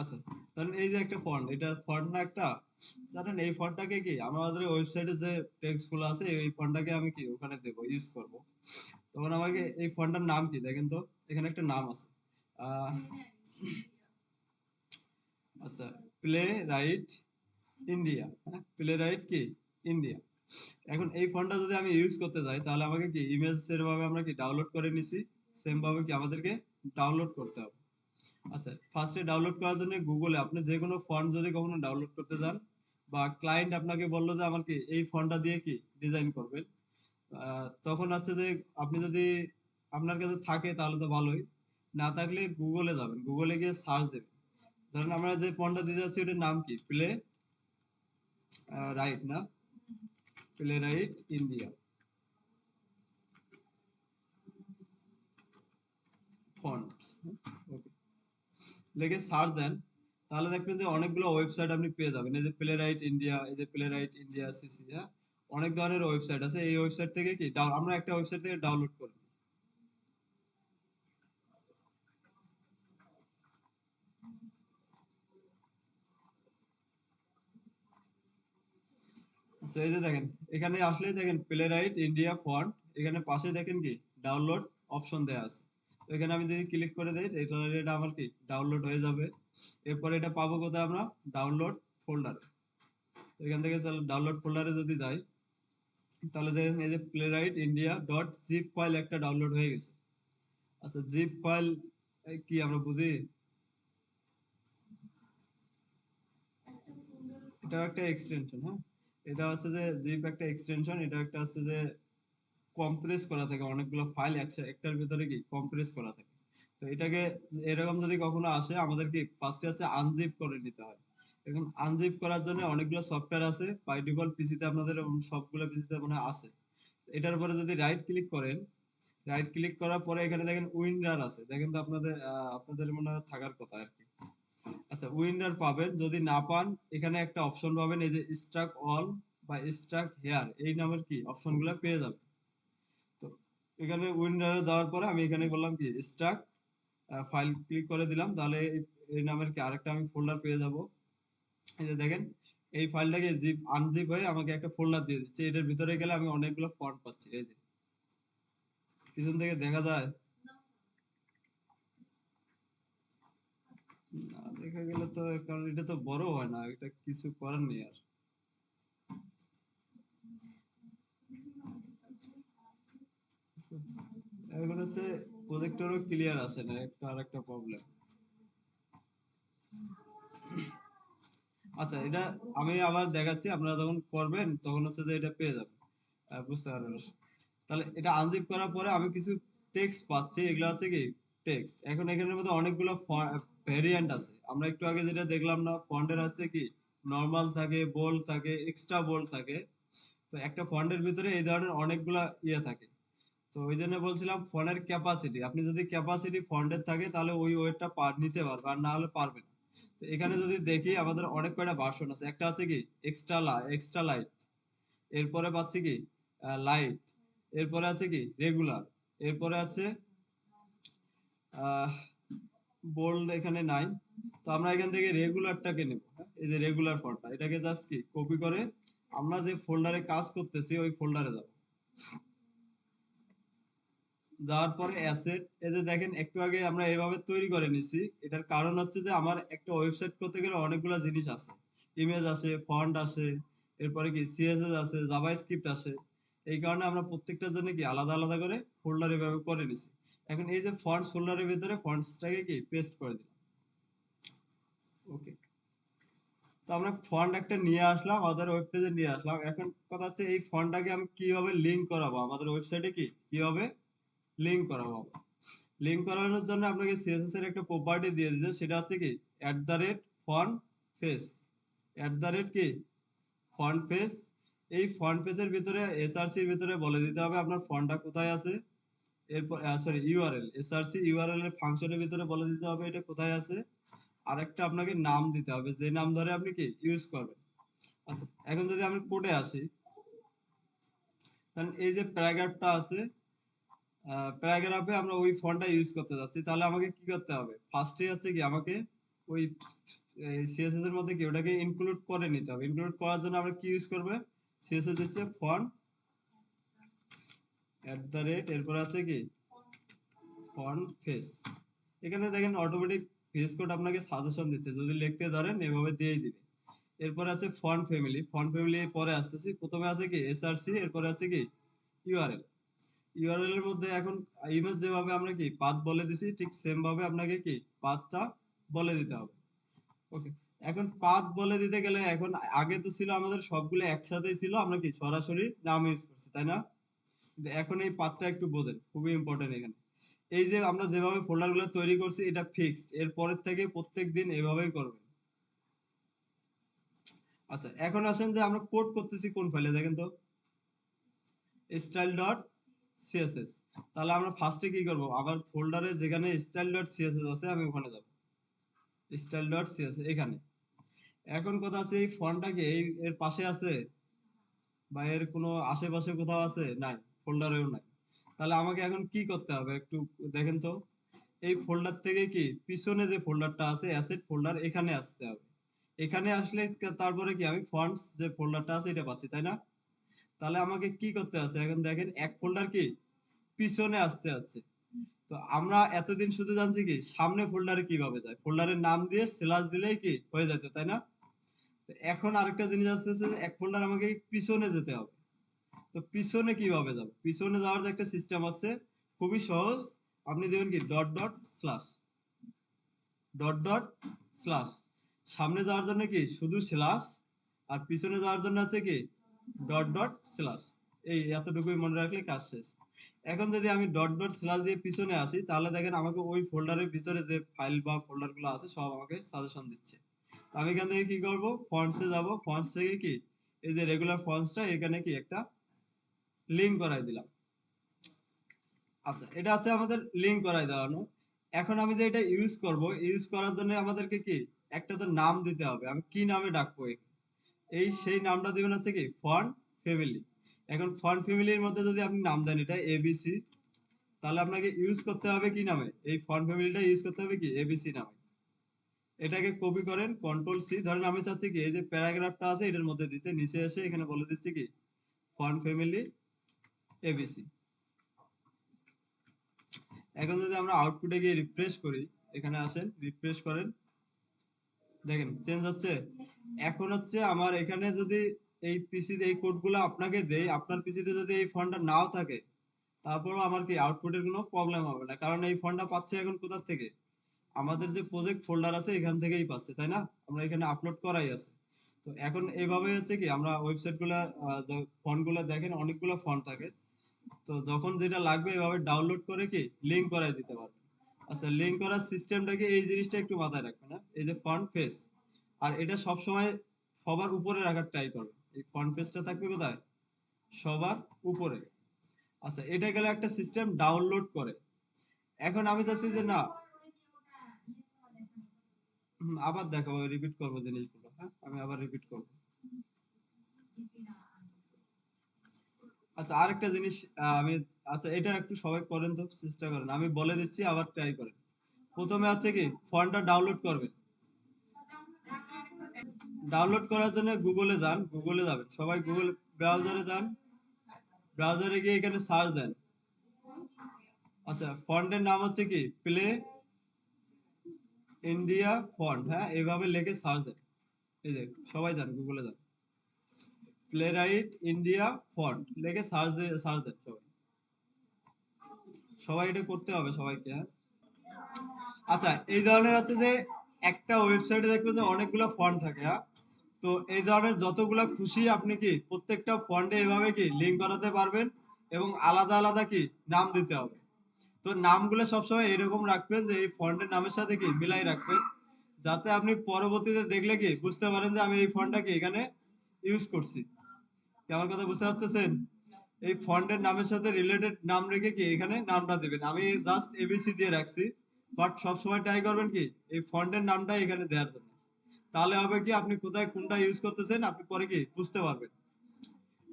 আচ্ছা, ধরেন এই যে একটা ফন্ট, এটা ফন্ট না একটা, জানেন এই ফন্টটাকে কি আমাদের ওয়েবসাইটে যে টেক্সট গুলো আছে এই ফন্টটাকে আমি কি ওখানে দেবো, ইউজ করব। তখন আমাকে এই ফন্টটার নাম কি দেখেন তো, এখানে একটা নাম আছে। আহ, আচ্ছা, প্লে রাইট ইন্ডিয়া। হ্যাঁ, প্লে রাইট কি ইন্ডিয়া। এখন এই ফন্টটা যদি আমি ইউজ করতে যাই তাহলে আমাকে কি ইমেজের ভাবে আমরা কি ডাউনলোড করে নিছি, সেম ভাবে কি আমাদেরকে ডাউনলোড করতে হবে। আচ্ছা, ফার্স্টে ডাউনলোড করার জন্য গুগলে আপনি যে কোনো ফন্ট যদি কখনো ডাউনলোড করতে যান, বা ক্লায়েন্ট আপনাকে বললো যে আমার কি এই ফন্টটা দিয়ে কি ডিজাইন করবেন, তখন হচ্ছে যে আপনি যদি আপনার কাছে থাকে তাহলে তো ভালোই, না থাকলে গুগলে যাবেন, গুগলে গিয়ে সার্চ দেবেন। ধরেন আমরা যে ফন্টটা দিতে যাচ্ছি ওটার নাম কি, প্লে রাইট না, প্লে রাইট ইন্ডিয়া ফন্টস। ওকে, লিখে সার্চ দেন, তাহলে দেখবেন যে অনেকগুলো ওয়েবসাইট আপনি পেয়ে যাবেন। এই যে প্লে রাইট ইন্ডিয়া, এই যে প্লে রাইট ইন্ডিয়া সিসি, হ্যাঁ, অনেক ধরনের ওয়েবসাইট আছে। এই ওয়েবসাইট থেকে কি আমরা একটা ওয়েবসাইট থেকে ডাউনলোড করি। আচ্ছা, এই যে দেখেন, এখানে আসলেই দেখেন প্লে রাইট ইন্ডিয়া ফন্ট, এখানে পাশে দেখেন কি ডাউনলোড অপশন দেওয়া আছে। তো এখানে আমি যদি ক্লিক করে দেই এটা আমার কি ডাউনলোড হয়ে যাবে। এরপর এটা পাবো কোথায় আমরা, ডাউনলোড ফোল্ডারে। এখান থেকে ডাউনলোড ফোল্ডারে যদি যাই, তাহলে দেখেন এই যে Playwrite India dot zip file একটা ডাউনলোড হয়ে গেছে। আচ্ছা, জিপ ফাইল কি আমরা বুঝি, এটা একটা এক্সটেনশন। হ্যাঁ, এটা হচ্ছে যে জিপ একটা এক্সটেনশন, এটা একটা হচ্ছে যে কম্প্রেস করা থাকে অনেকগুলো ফাইল একটার ভিতরে কি কম্প্রেস করা থাকে। তো এটাকে এরকম যদি কখনো আসে, আমাদের কি ফার্স্টে হচ্ছে আনজিপ করে নিতে হয়। এখন আনজিপ করার জন্য অনেকগুলো সফটওয়্যার আছে, বাই ডিফল্ট পিসিতে আপনাদের সবগুলো পিসিতে মনে হয় আছে। এটার উপরে যদি রাইট ক্লিক করেন, রাইট ক্লিক করার পরে এখানে দেখেন উইন্ডার আছে, দেখেন তো আপনাদের আপনাদের মনে হয় থাকার কথা আর কি। আচ্ছা, উইন্ডার পাবেন, যদি না পান এখানে একটা অপশন পাবেন, এই যে স্ট্রাক অল বা স্ট্রাক হেয়ার, এই নামের কি অপশনগুলো পেয়ে যাবেন। তো এখানে উইন্ডারে দেওয়ার পরে আমি এখানে করলাম কি স্ট্রাক ফাইল ক্লিক করে দিলাম, তাহলে এই নামের কি আরেকটা আমি ফোল্ডার পেয়ে যাব। এই যে দেখেন, এই ফাইলটাকে জিপ আনজিপ হয়ে আমাকে একটা ফোল্ডার দিয়ে দিচ্ছে, এটার ভিতরে গেলে আমি অনেকগুলো ফন্ট পাচ্ছি। এই যে পিছন থেকে দেখা যায়, না দেখা গেলে তো, কারণ এটা তো বড় হয় না, এটা কিছু করার নেই আর। এখন হচ্ছে প্রজেক্টরও ক্লিয়ার আসে না, একটা আর একটা প্রবলেম। আচ্ছা, এটা আমি আবার দেখাচ্ছি, আপনারা যখন করবেন তখন হচ্ছে যে এটা পেয়ে যাবেন, বুঝতে পারবেন। তাহলে এটা আনজিপ করার পরে আমি কিছু টেক্সট পাচ্ছি, এগুলো হচ্ছে কি টেক্সট। এখন এখানের মধ্যে অনেকগুলো ভেরিয়েন্ট আছে। আমরা একটু আগে যেটা দেখলাম না, ফন্টের হচ্ছে কি নরমাল থাকে, বোল্ড থাকে, এক্সট্রা বোল্ড থাকে। তো একটা ফন্টের ভিতরে এই ধরনের অনেকগুলা ইয়ে থাকে। তো ওই জন্য বলছিলাম ফোনের ক্যাপাসিটি, আপনি যদি ক্যাপাসিটি ফন্টের থাকে তাহলে ওই ওয়েটটা নিতে পারবে, আর না হলে পারবে না। তো এখানে যদি দেখি আমাদের অনেক কয়টা ভার্সন আছে, একটা আছে কি এক্সট্রা লাইট, এরপরে পাচ্ছি কি লাইট, এরপরে আছে কি রেগুলার, এরপরে আছে আহ বোল্ড এখানে নাই। তো আমরা এখান থেকে রেগুলারটাকে নেব। হ্যাঁ, এই যে রেগুলার ফন্টটা, এটাকে জাস্ট কি কপি করে আমরা যে ফোল্ডারে কাজ করতেছি ওই ফোল্ডারে যাব। যাওয়ার পরে অ্যাসেট, এই যে দেখেন একটু আগে আমরা এভাবে তৈরি করে নিছি। এটার কারণ হচ্ছে যে আমার একটা ওয়েবসাইট করতে গেলে অনেকগুলো জিনিস আছে, ইমেজ আছে, ফন্ট আছে, এরপরে কি সিএসএস আছে, জাভাস্ক্রিপ্ট আছে। এই কারণে আমরা প্রত্যেকটার জন্য কি আলাদা আলাদা করে ফোল্ডার এভাবে করে নিছি। এখন এই যে ফন্টস ফোল্ডারের ভিতরে ফন্টসটাকে কি পেস্ট করে দিলাম। ওকে, তো আমরা ফন্ট একটা নিয়ে আসলাম, আমাদের ওয়েব পেজে নিয়ে আসলাম। এখন কথা হচ্ছে এই ফন্টটাকে আমি কিভাবে লিংক করাবো আমাদের ওয়েবসাইটে, কি কিভাবে লিংক করাবো। লিংক করানোর জন্য আপনাকে সিএসএস এর একটা প্রপার্টি দিয়ে দিয়েছে, সেটা হচ্ছে কি ফন্ট ফেস, কি ফন্ট ফেস। এই ফন্ট ফেসের ভিতরে এসআরসি এর ভিতরে বলে দিতে হবে আপনার ফন্টটা কোথায় আছে। এরপর সরি ইউআরএল, এসআরসি ইউআরএল এর ফাংশনের ভিতরে বলে দিতে হবে এটা কোথায় আছে। আরেকটা আপনাকে নাম দিতে হবে, যে নাম ধরে আপনি কি ইউজ করবেন। আচ্ছা, এখন যদি আমি কোডে আসি, তাহলে এই যে প্যারাগ্রাফটা আছে, প্যারাগ্রাফে আমরা ওই ফন্টটা ইউজ করতে যাচ্ছি, তাহলে আমাকে কি করতে হবে, ফার্স্টে হচ্ছে কি আমাকে ওই সিএসএস এর মধ্যে কি ওটাকে ইনক্লুড করে নিতে হবে। ইনক্লুড করার জন্য আমরা কি ইউজ করব, সিএসএস হচ্ছে ফন্ট এরপরে আছে কি ফন্ট ফেস। এখানে দেখেন অটোমেটিক ফেস কোড আপনাকে সাজেশন দিচ্ছে, যদি লিখতে ধরেন এভাবে দিয়েই দিবে। এরপরে আছে ফন্ট ফ্যামিলি। ফন্ট ফ্যামিলি পরে আসতেছি, প্রথমে আছে কি এসআরসি, এরপরে আছে কি ইউআরএল। ইউআরএল এর মধ্যে এখন ইমেজ যেভাবে আমরা কি পাথ বলে দিছি, ঠিক সেম ভাবে আপনাকে কি পাথটা বলে দিতে হবে। ওকে, এখন পাথ বলে দিতে গেলে এখন আগে তো ছিল আমাদের সবগুলো একসাথেই ছিল, আমরা কি সরাসরি নাম ইউজ করছি তাই না? কিন্তু এখন এই পাথটা একটু বোঝেন, খুবই ইম্পর্টেন্ট এখানে। এই যে আমরা যেভাবে ফোল্ডার গুলো তৈরি করছি এটা ফিক্সড, এর পরের থেকে প্রত্যেক দিন এভাবেই করবেন। আচ্ছা, এখন আসেন যে আমরা কোড করতেছি কোন ফাইলে, দেখেন তো স্টাইল ডট সিএসএস। তাহলে আমরা ফার্স্টে কি করব, আবার ফোল্ডারে যেখানে স্টাইল ডট সিএসএস আছে আমি ওখানে যাব, স্টাইল ডট সিএসএস এখানে। এখন কথা আছে এই ফন্টটা কি এই এর পাশে আছে বা এর কোনো আশেপাশে কোথাও আছে? নাই, ফোল্ডারেও নাই। তাহলে আমাকে এখন কি করতে হবে একটু দেখেন তো। এই ফোল্ডার থেকে কি পিছনে যে ফোল্ডারটা আছে অ্যাসেট ফোল্ডার, এখানে আসতে হবে। এখানে আসলে তারপরে কি আমি ফন্টস যে ফোল্ডারটা আছে এটা পাচ্ছি তাই না? তাহলে আমাকে কি করতে আছে এখন দেখেন, এক ফোল্ডার কি পিছনে আসতে আছে। তো আমরা এতদিন শুধু জানছি কি সামনে ফোল্ডারে কিভাবে যায়, ফোল্ডারের নাম দিয়ে স্ল্যাশ দিলেই কি হয়ে যেত তাই না? তো এখন আরেকটা জিনিস আসতেছে, এক ফোল্ডার আমাকে পিছনে যেতে হবে। তো পিছনে কিভাবে যাব, পিছনে যাওয়ার যে একটা সিস্টেম আছে, খুবই সহজ। আপনি দেবেন কি dot dot slash, dot dot slash. সামনে যাওয়ার জন্য কি শুধু স্ল্যাশ, আর পিছনে যাওয়ার জন্য হচ্ছে কি ডট ডট স্ল্যাশ। এই এতটুকুই মনে রাখলে কাজ শেষ। এখন যদি আমি ডট ডট স্ল্যাশ দিয়ে পিছনে আসি, তাহলে দেখেন আমাকে ওই ফোল্ডারের ভিতরে যে ফাইল বা ফোল্ডার গুলো আছে সব আমাকে সাজেশন দিচ্ছে। তো আমি এখান থেকে কি করব, ফন্টসে যাব, ফন্টস থেকে কি এই যে রেগুলার ফন্টসটা এখানে কি একটা লিঙ্ক করাই দিলাম। আচ্ছা, এটা হচ্ছে আমাদের লিঙ্ক করাই দেওয়ানো। এখন আমি যে এটা ইউজ করব, ইউজ করার জন্য আমাদেরকে কি একটা তো নাম দিতে হবে। আমি কি নামে ডাকবো এই সেই নামটা দিবেন হচ্ছে কি ফন্ট ফ্যামিলি। এখন ফন্ট ফ্যামিলির মধ্যে যদি আপনি নাম দেন এটা এবিসি, তাহলে আপনাকে ইউজ করতে হবে কি নামে, এই ফন্ট ফ্যামিলিটা ইউজ করতে হবে কি এবিসি নামে। এটাকে কপি করেন কন্ট্রোল সি, ধরেন আমি চাচ্ছি কি এই যে প্যারাগ্রাফটা আছে এটার মধ্যে দিতে, নিচে এসে এখানে বলে দিচ্ছি কি ফন্ট ফ্যামিলি এবিসি। এখন যদি আমরা আউটপুটে গিয়ে রিফ্রেশ করি, এখানে আসেন রিফ্রেশ করেন, দেখেন চেঞ্জ হচ্ছে। এখন হচ্ছে আমার এখানে যদি এই পিসিতে এই কোডগুলো আপনাকে দেই, আপনার পিসিতে যদি এই ফন্টটা নাও থাকে, তারপরও আমার কি আউটপুটের কোনো প্রবলেম হবে না, কারণ এই ফন্টটা পাচ্ছে এখন কোথা থেকে, আমাদের যে প্রজেক্ট ফোল্ডার আছে এখান থেকেই পাচ্ছে তাই না? আমরা এখানে আপলোড করাই আছে। তো এখন এইভাবে হচ্ছে কি আমরা ওয়েবসাইট গুলা ফন্ট গুলা দেখেন অনেকগুলো ফন্ট থাকে। তো যখন যেটা লাগবে এভাবে ডাউনলোড করে কি লিংক করাই দিতে পারবেন। আচ্ছা, লিংক করার সিস্টেমটাকে এই জিনিসটা একটু মাথায় রাখবেন, হ্যাঁ? এই যে ফন্ট ফেস, আর এটা সব সময় সবার উপরে রাখার ট্রাই করবেন। এই ফন্ট পেজটা থাকবে কোথায়, সবার উপরে। আচ্ছা, এটা গেলে একটা সিস্টেম ডাউনলোড করে। এখন আমি চাচ্ছি যে না, আবার দেখাবো, রিপিট করবো জিনিসগুলো, হ্যাঁ আমি আবার রিপিট করবো। আচ্ছা, আরেকটা জিনিস আমি, আচ্ছা এটা একটু সবাই করেন তো, চেষ্টা করেন, আমি বলে দিচ্ছি আবার ট্রাই করেন। প্রথমে হচ্ছে কি ফন্টটা ডাউনলোড করবেন। ডাউনলোড করার জন্য গুগলে যান, গুগলে যাবেন সবাই, গুগল ব্রাউজারে যান, ব্রাউজারে গিয়ে এখানে সার্চ দেন। আচ্ছা, ফন্টের নাম হচ্ছে কি প্লে ইন্ডিয়া ফন্ট, হ্যাঁ এইভাবে লিখে সার্চ দেন। এই যে সবাই যান গুগলে যান, প্লে রাইট ইন্ডিয়া ফন্ট লিখে সার্চ দেন সবাই। সবাই এটা করতে হবে সবাইকে, হ্যাঁ। আচ্ছা, এই ধরনের হচ্ছে যে একটা ওয়েবসাইটে দেখবেন যে অনেকগুলো ফন্ট থাকে, হ্যাঁ। তো এই ধরনের যতগুলা খুশি আপনি কি প্রত্যেকটা ফন্টে এভাবে কি লিংক করাতে পারবেন, এবং আলাদা আলাদা কি নাম দিতে হবে। তো নামগুলো সবসময় এরকম রাখবেন যে এই ফন্টের নামের সাথে কি মিলাই রাখবেন, যাতে আপনি পরবর্তীতে দেখলে কি বুঝতে পারেন যে আমি এই ফন্টটা কি এখানে ইউজ করছি। কি আমার কথা বুঝতে পারতেছেন? এই ফন্টের নামের সাথে রিলেটেড নাম রেখে কি এখানে নামটা দিবেন। আমি জাস্ট এবিসি দিয়ে রাখছি, বাট সবসময় ট্রাই করবেন কি এই ফন্টের নামটা এখানে দেওয়ার জন্য। তাহলে হবে কি আপনি কোথায় কোনটা ইউজ করতেছেন আপনি পরে কি বুঝতে পারবেন।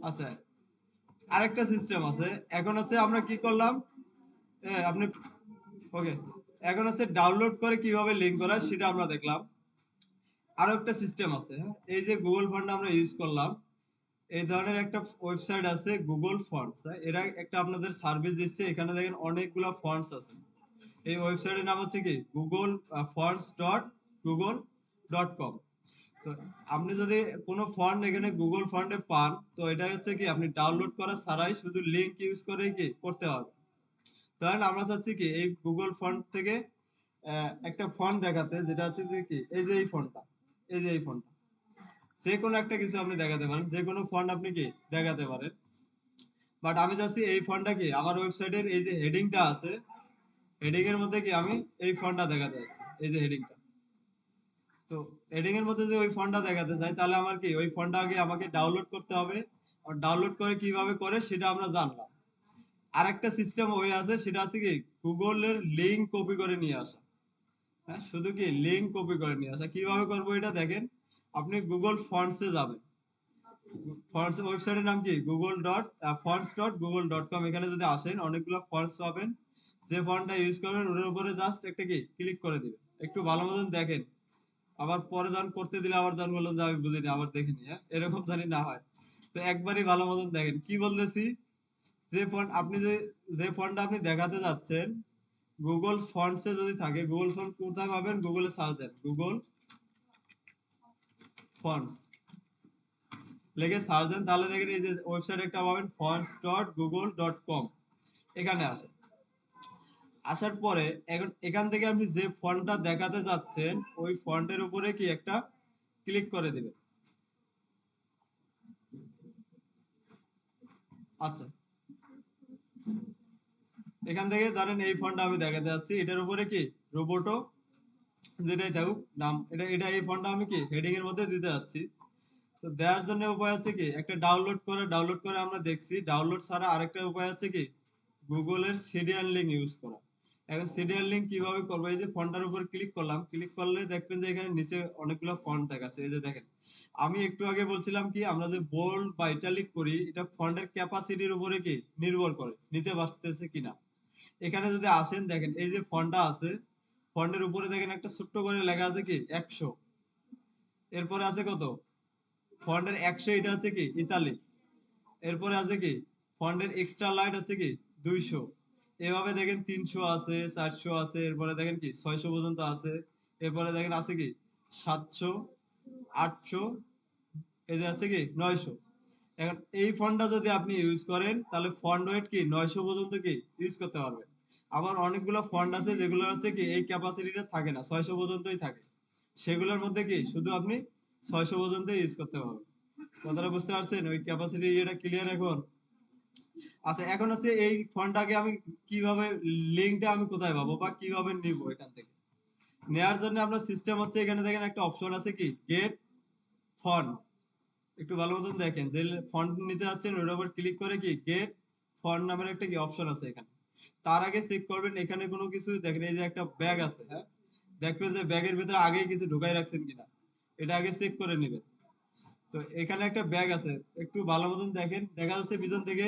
আচ্ছা, আরেকটা সিস্টেম আছে। এখন হচ্ছে আমরা কি করলাম, আপনি ওকে, এখন হচ্ছে ডাউনলোড করে কিভাবে লিংক করা সেটা আমরা দেখলাম। আরো একটা সিস্টেম আছে, হ্যাঁ। এই যে গুগল ফন্ট আমরা ইউজ করলাম, এই ধরনের একটা ওয়েবসাইট আছে গুগল ফন্টস। এরা একটা আপনাদের সার্ভিস দিচ্ছে, এখানে দেখেন অনেকগুলো ফন্টস আছে। এই ওয়েবসাইটের নাম হচ্ছে কি গুগল fonts.google.com। তো আপনি যদি কোনো ফন্ট এখানে গুগল ফন্টে পান, তো এটা হচ্ছে কি আপনি ডাউনলোড করা ছাড়াই শুধু লিংক ইউজ করেই কি করতে হবে। ধরেন আমরা চাচ্ছি কি এই গুগল ফন্ট থেকে একটা ফন্ট দেখাতে, যেটা হচ্ছে যে কি এই যে এই ফন্টটা, এই যে এই ফন্টটা, যে কোনো একটা কিছু আপনি দেখাতে পারেন, যে কোনো ফন্ট আপনি কি দেখাতে পারেন। বাট আমি চাচ্ছি এই ফন্টটা কি আমার ওয়েবসাইটের এই যে হেডিংটা আছে, হেডিং এর মধ্যে কি আমি এই ফন্টটা দেখাতে চাচ্ছি, এই যে হেডিংটা। তো হেডিং এর মধ্যে যে ওই ফন্টটা দেখাতে চাই, তাহলে আমার কি ওই ফন্টটা আগে আমাকে ডাউনলোড করতে হবে। আর ডাউনলোড করে কিভাবে করে সেটা আমরা জানলাম। আরেকটা সিস্টেম ওই আছে, সেটা হচ্ছে কি গুগলের লিংক কপি করে নিয়ে আসা। হ্যাঁ, শুধু কি লিংক কপি করে নিয়ে আসা। কিভাবে করবো এটা দেখেন, আপনি গুগল ফন্টসে যাবেন। ফন্টস ওয়েবসাইটের নাম কি fonts.google.com। এখানে যদি আসেন অনেকগুলো ফন্টস পাবেন। যে ফন্টটা ইউজ করবেন ওটার উপরে জাস্ট একটা কি ক্লিক করে দিবেন। একটু ভালো মতন দেখেন, আবার পরে যখন করতে দিলে আবার যখন বললেন যে আমি বুঝিনি আবার দেখিনি, হ্যাঁ এরকম জানি না হয়। তো একবারই ভালো মতন দেখেন কি বলতেছি। যে ফন্ট আপনি যে ফন্টটা আপনি দেখাতে যাচ্ছেন, গুগল ফন্টসে যদি থাকে, গুগল ফন্ট কোথায় পাবেন, গুগলে সার্চ দেন গুগল ফন্টস, লিখে সার্চ দেন, তাহলে দেখেন এই যে ওয়েবসাইট একটা পাবেন fonts.google.com। এখানে আসে, আসার পরে এখন এখান থেকে আপনি যে ফন্টটা দেখাতে যাচ্ছেন ওই ফন্টের উপরে কি একটা ক্লিক করে দিবেন। আচ্ছা, এখান থেকে ধরেন এই ফন্টটা আমি দেখাতে যাচ্ছি, এটার উপরে কি রোবোটো যেটাই থাকুক নাম, এটা এটা এই ফন্টটা আমি কি হেডিং এর মধ্যে দিতে যাচ্ছি। তো দেওয়ার জন্য উপায় হচ্ছে কি একটা ডাউনলোড করে আমরা দেখছি। ডাউনলোড ছাড়া আরেকটা উপায় হচ্ছে কি গুগলের সিরিয়াল লিঙ্ক ইউজ করা। এখন সিরিয়াল লিঙ্ক কিভাবে করবো, এই যে ফন্টটার উপর ক্লিক করলাম, ক্লিক করলে দেখবেন যে এখানে নিচে অনেকগুলো ফন্ট দেখাচ্ছে। এই যে দেখেন, আমি একটু আগে বলছিলাম কি আমরা যে বোল্ড বা ইটালিক করি, এটা ফন্টের ক্যাপাসিটির উপরে কি নির্ভর করে নিতে পারতেছে কিনা। এখানে যদি আসেন দেখেন এই যে ফন্টটা আছে, ফন্টের উপরে দেখেন একটা ছোট্ট করে লেখা আছে কি 100। এরপরে আছে কত, ফন্টের 100, এটা হচ্ছে কি ইতালি। এরপরে আছে কি ফন্টের এক্সট্রা লাইট হচ্ছে কি 200। এভাবে দেখেন 300 আছে, 400 আছে, এরপরে দেখেন কি 600 পর্যন্ত আছে। এরপরে দেখেন আছে কি 700, 800, এই যে আছে কি 900। এখন এই ফন্টটা যদি আপনি ইউজ করেন তাহলে ফন্ট ওয়েট কি 900 পর্যন্ত কি ইউজ করতে পারবেন। আবার অনেকগুলো ফন্ট আছে যেগুলো হচ্ছে কি এই ক্যাপাসিটিটা থাকে না, 600 পর্যন্তই থাকে। সেগুলোর মধ্যে কি শুধু আপনি 600 পর্যন্ত ইউজ করতে পারবেন। কথাটা বুঝতে পারছেন? ওই ক্যাপাসিটি এটা ক্লিয়ার এখন? আচ্ছা, এখন হচ্ছে এই ফন্টটাকে আমি কিভাবে, লিঙ্কটা আমি কোথায় পাবো বা কিভাবে নিব এখান থেকে। নেয়ার জন্য আপনার সিস্টেম হচ্ছে, এখানে দেখেন একটা অপশন আছে কি গেট ফন্ট। একটু ভালো মতন দেখেন, যে ফন্ট নিতে যাচ্ছেন ওটার উপর ক্লিক করে কি গেট ফন্ট নামের একটা কি অপশন আছে এখানে। তার আগে চেক করবেন এখানে কোনো কিছু দেখেন, এই যে একটা ব্যাগ আছে, হ্যাঁ দেখবেন যে ব্যাগের ভিতরে আগে কিছু ঢুকাই রাখছেন কিনা, এটা আগে চেক করে নেবেন। তো এখানে একটা ব্যাগ আছে, একটু ভালো মতন দেখেন, দেখা যাচ্ছে পিছন থেকে।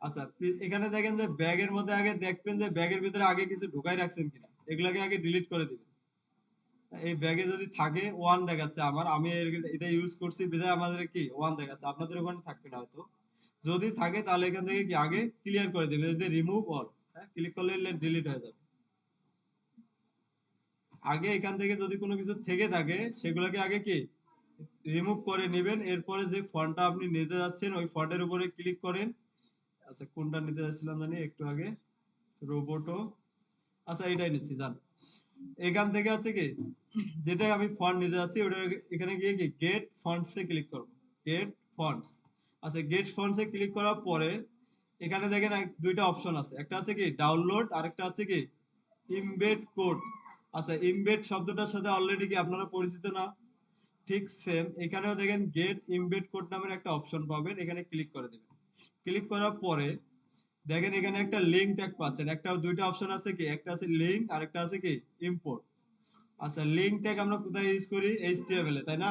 আচ্ছা, এখানে দেখেন যে ব্যাগের মধ্যে আগে দেখবেন যে ব্যাগের ভিতরে আগে কিছু ঢুকাই রাখছেন কিনা, এগুলাকে আগে ডিলিট করে দিবেন। এই ব্যাগে যদি থাকে ওয়ান দেখাচ্ছে, আমি এটা ইউজ করছি বিধায় আমাদের কি ওয়ান দেখাচ্ছে, আপনাদের ওখানে থাকবে না হয়তো। যদি থাকে তাহলে এখান থেকে কি আগে ক্লিয়ার করে দেবেন, এই যে রিমুভ অল, হ্যাঁ ক্লিক করলে ডিলিট হয়ে যাবে। আগে এখান থেকে যদি কোনো কিছু থেকে থাকে সেগুলোকে আগে কি রিমুভ করে নেবেন। এরপরে যে ফন্টটা আপনি নিতে যাচ্ছেন ওই ফন্টের উপরে ক্লিক করেন। আচ্ছা, কোনটা নিতে যাচ্ছিলাম জানি একটু আগে, রোবোটো। আচ্ছা, এটাই নিচ্ছি জান। এখান থেকে হচ্ছে কি যেটা আমি ফন্ট নিতে যাচ্ছি ওটা, এখানে গিয়ে কি গেট ফন্টস এ ক্লিক করব। Get fonts. আচ্ছা, গেট ফন্টস এ ক্লিক করার পরে এখানে দেখেন দুইটা অপশন আছে, একটা আছে কি ডাউনলোড, আরেকটা আছে কি ইমবেড কোড। আচ্ছা, ইমবেড শব্দটার সাথে অলরেডি কি আপনারা পরিচিত না? ঠিক সেম এখানেও দেখেন গেট ইমবেড কোড নামের একটা অপশন পাবেন, এখানে ক্লিক করে দিবেন। ক্লিক করার পরে দেখেন এখানে একটা লিঙ্ক ট্যাগ পাচ্ছেন, একটা দুইটা অপশন আছে কি, একটা আছে লিঙ্ক আর একটা আছে কি ইম্পোর্ট। আচ্ছা, লিঙ্ক ট্যাগ আমরা কোথায় ইউজ করি, এইচটিএমএল এ, তাই না?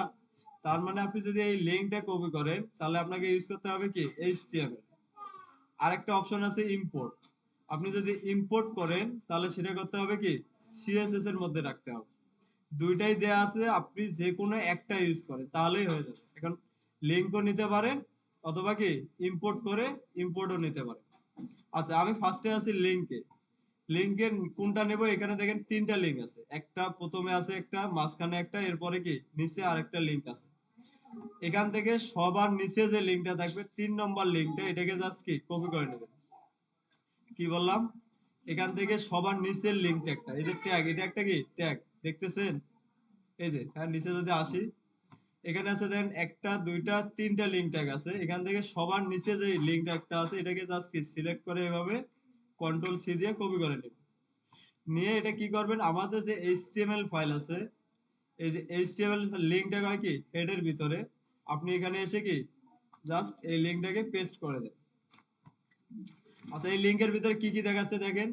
তার মানে আপনি যদি এই লিঙ্ক ট্যাগ কপি করেন তাহলে আপনাকে ইউজ করতে হবে কি এইচটিএমএল। আরেকটা অপশন আছে ইম্পোর্ট। আপনি যদি ইম্পোর্ট করেন তাহলে সেটা করতে হবে কি সিএসএস এর মধ্যে রাখতে হবে। দুইটাই দেয়া আছে, আপনি যে কোনো একটা ইউজ করেন তাহলেই হয়ে যাবে। এখন লিঙ্কও নিতে পারেন অথবা কি ইম্পোর্ট করে ইম্পোর্টও নিতে পারেন। আচ্ছা, আমি ফার্স্টে আছি লিঙ্কে। লিঙ্কের কোনটা নেব? এখানে দেখেন তিনটা লিঙ্ক আছে, একটা প্রথমে আছে, একটা মাঝখানে, একটা এরপরে কি নিচে আরেকটা লিঙ্ক আছে। এখান থেকে সবার নিচে যে লিঙ্কটা থাকবে 3 নম্বর লিঙ্কটা, এটাকে জাস্ট কি কপি করে নেবেন। কি বললাম? এখান থেকে সবার নিচের লিঙ্কটা একটা, এই যে ট্যাগ, এটা একটা কি ট্যাগ দেখতেছেন? এই যে হ্যাঁ, নিচে যদি আসি, এখানে আছে দেখেন একটা দুইটা তিনটা লিঙ্ক ট্যাগ আছে। এখান থেকে সবার নিচে যে লিঙ্কটা একটা আছে, এটাকে জাস্ট কি সিলেক্ট করে এভাবে কন্ট্রোল সি দিয়ে কপি করে নেবেন। নিয়ে এটা কি করবেন, আমাদের যে এইচটিএমএল ফাইল আছে, এই যে এইচটিএমএল লিঙ্কটা হয় কি হেডের ভিতরে, আপনি এখানে এসে কি জাস্ট এই লিঙ্কটাকে পেস্ট করে দেন। আচ্ছা, এই লিঙ্কের ভিতরে কি কি দেখাচ্ছে দেখেন,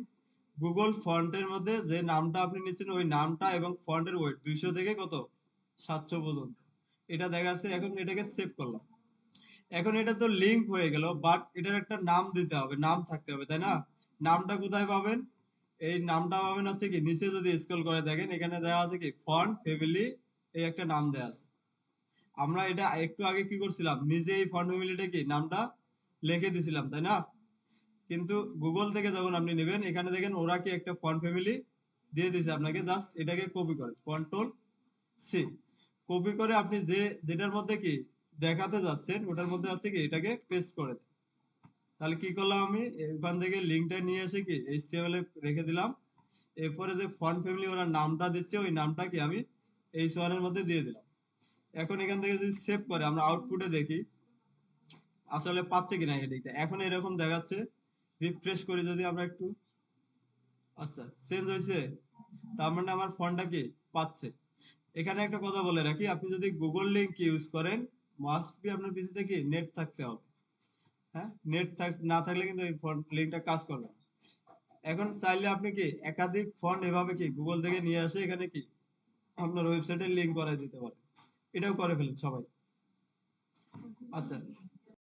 গুগল ফন্টের মধ্যে যে নামটা আপনি নিচ্ছেন ওই নামটা এবং ফন্টের ওয়েট 200 থেকে কত 700 পর্যন্ত এটা দেখাচ্ছে। এখন এটাকে সেভ করলাম। এখন এটা তো লিঙ্ক হয়ে গেল, বাট এটার একটা নাম দিতে হবে, নাম থাকতে হবে, তাই না? নামটা কোথায় পাবেন? এই নামটা পাবেন হচ্ছে কি নিচে যদি স্ক্রল করে দেখেন, এখানে দেওয়া আছে কি ফন্ট ফ্যামিলি, এই একটা নাম দেওয়া আছে। আমরা এটা একটু আগে কি করছিলাম, নিজে এই ফন্ট ফ্যামিলিটা কি নামটা লিখে দিছিলাম, তাই না? কিন্তু গুগল থেকে যখন আপনি নেবেন, এখানে দেখেন ওরা কি একটা ফন্ট ফ্যামিলি দিয়ে দিছে আপনাকে, জাস্ট এটাকে কপি করেন কন্ট্রোল সি। কপি করে আপনি যেটার মধ্যে কি দেখাতে যাচ্ছেন ওটার মধ্যে হচ্ছে কি এটাকে পেস্ট করে দেন। তাহলে কি করলাম, আমি ওখান থেকে লিঙ্কটা নিয়ে এসে কি এইচটিএমএল এ রেখে দিলাম। এরপরে যে ফন্ট ফ্যামিলি ওরা নামটা দিচ্ছে ওই নামটা কি আমি এই সোয়ারের মধ্যে দিয়ে দিলাম। এখন এখান থেকে যদি সেভ করে আমরা আউটপুটে দেখি আসলে পাচ্ছে কিনা হেডিংটা। এখন এরকম দেখাচ্ছে। রিফ্রেশ করি যদি আমরা একটু, আচ্ছা চেঞ্জ হয়েছে, তার মানে আমার ফোনটা কি পাচ্ছে। এখানে একটা কথা বলে রাখি, আপনি যদি গুগল লিংক ইউজ করেন মাস্ট বি আপনার পিসিতে কি নেট থাকতে হবে। হ্যাঁ, নেট না থাকলে কিন্তু এই ফোন লিংকটা কাজ করবে না। এখন চাইলে আপনি কি একাধিক ফন্ট এভাবে কি গুগল থেকে নিয়ে আসে এখানে কি আপনার ওয়েবসাইটে লিংক করে দিতে পারেন। এটাও করে ফেলেন সবাই। আচ্ছা,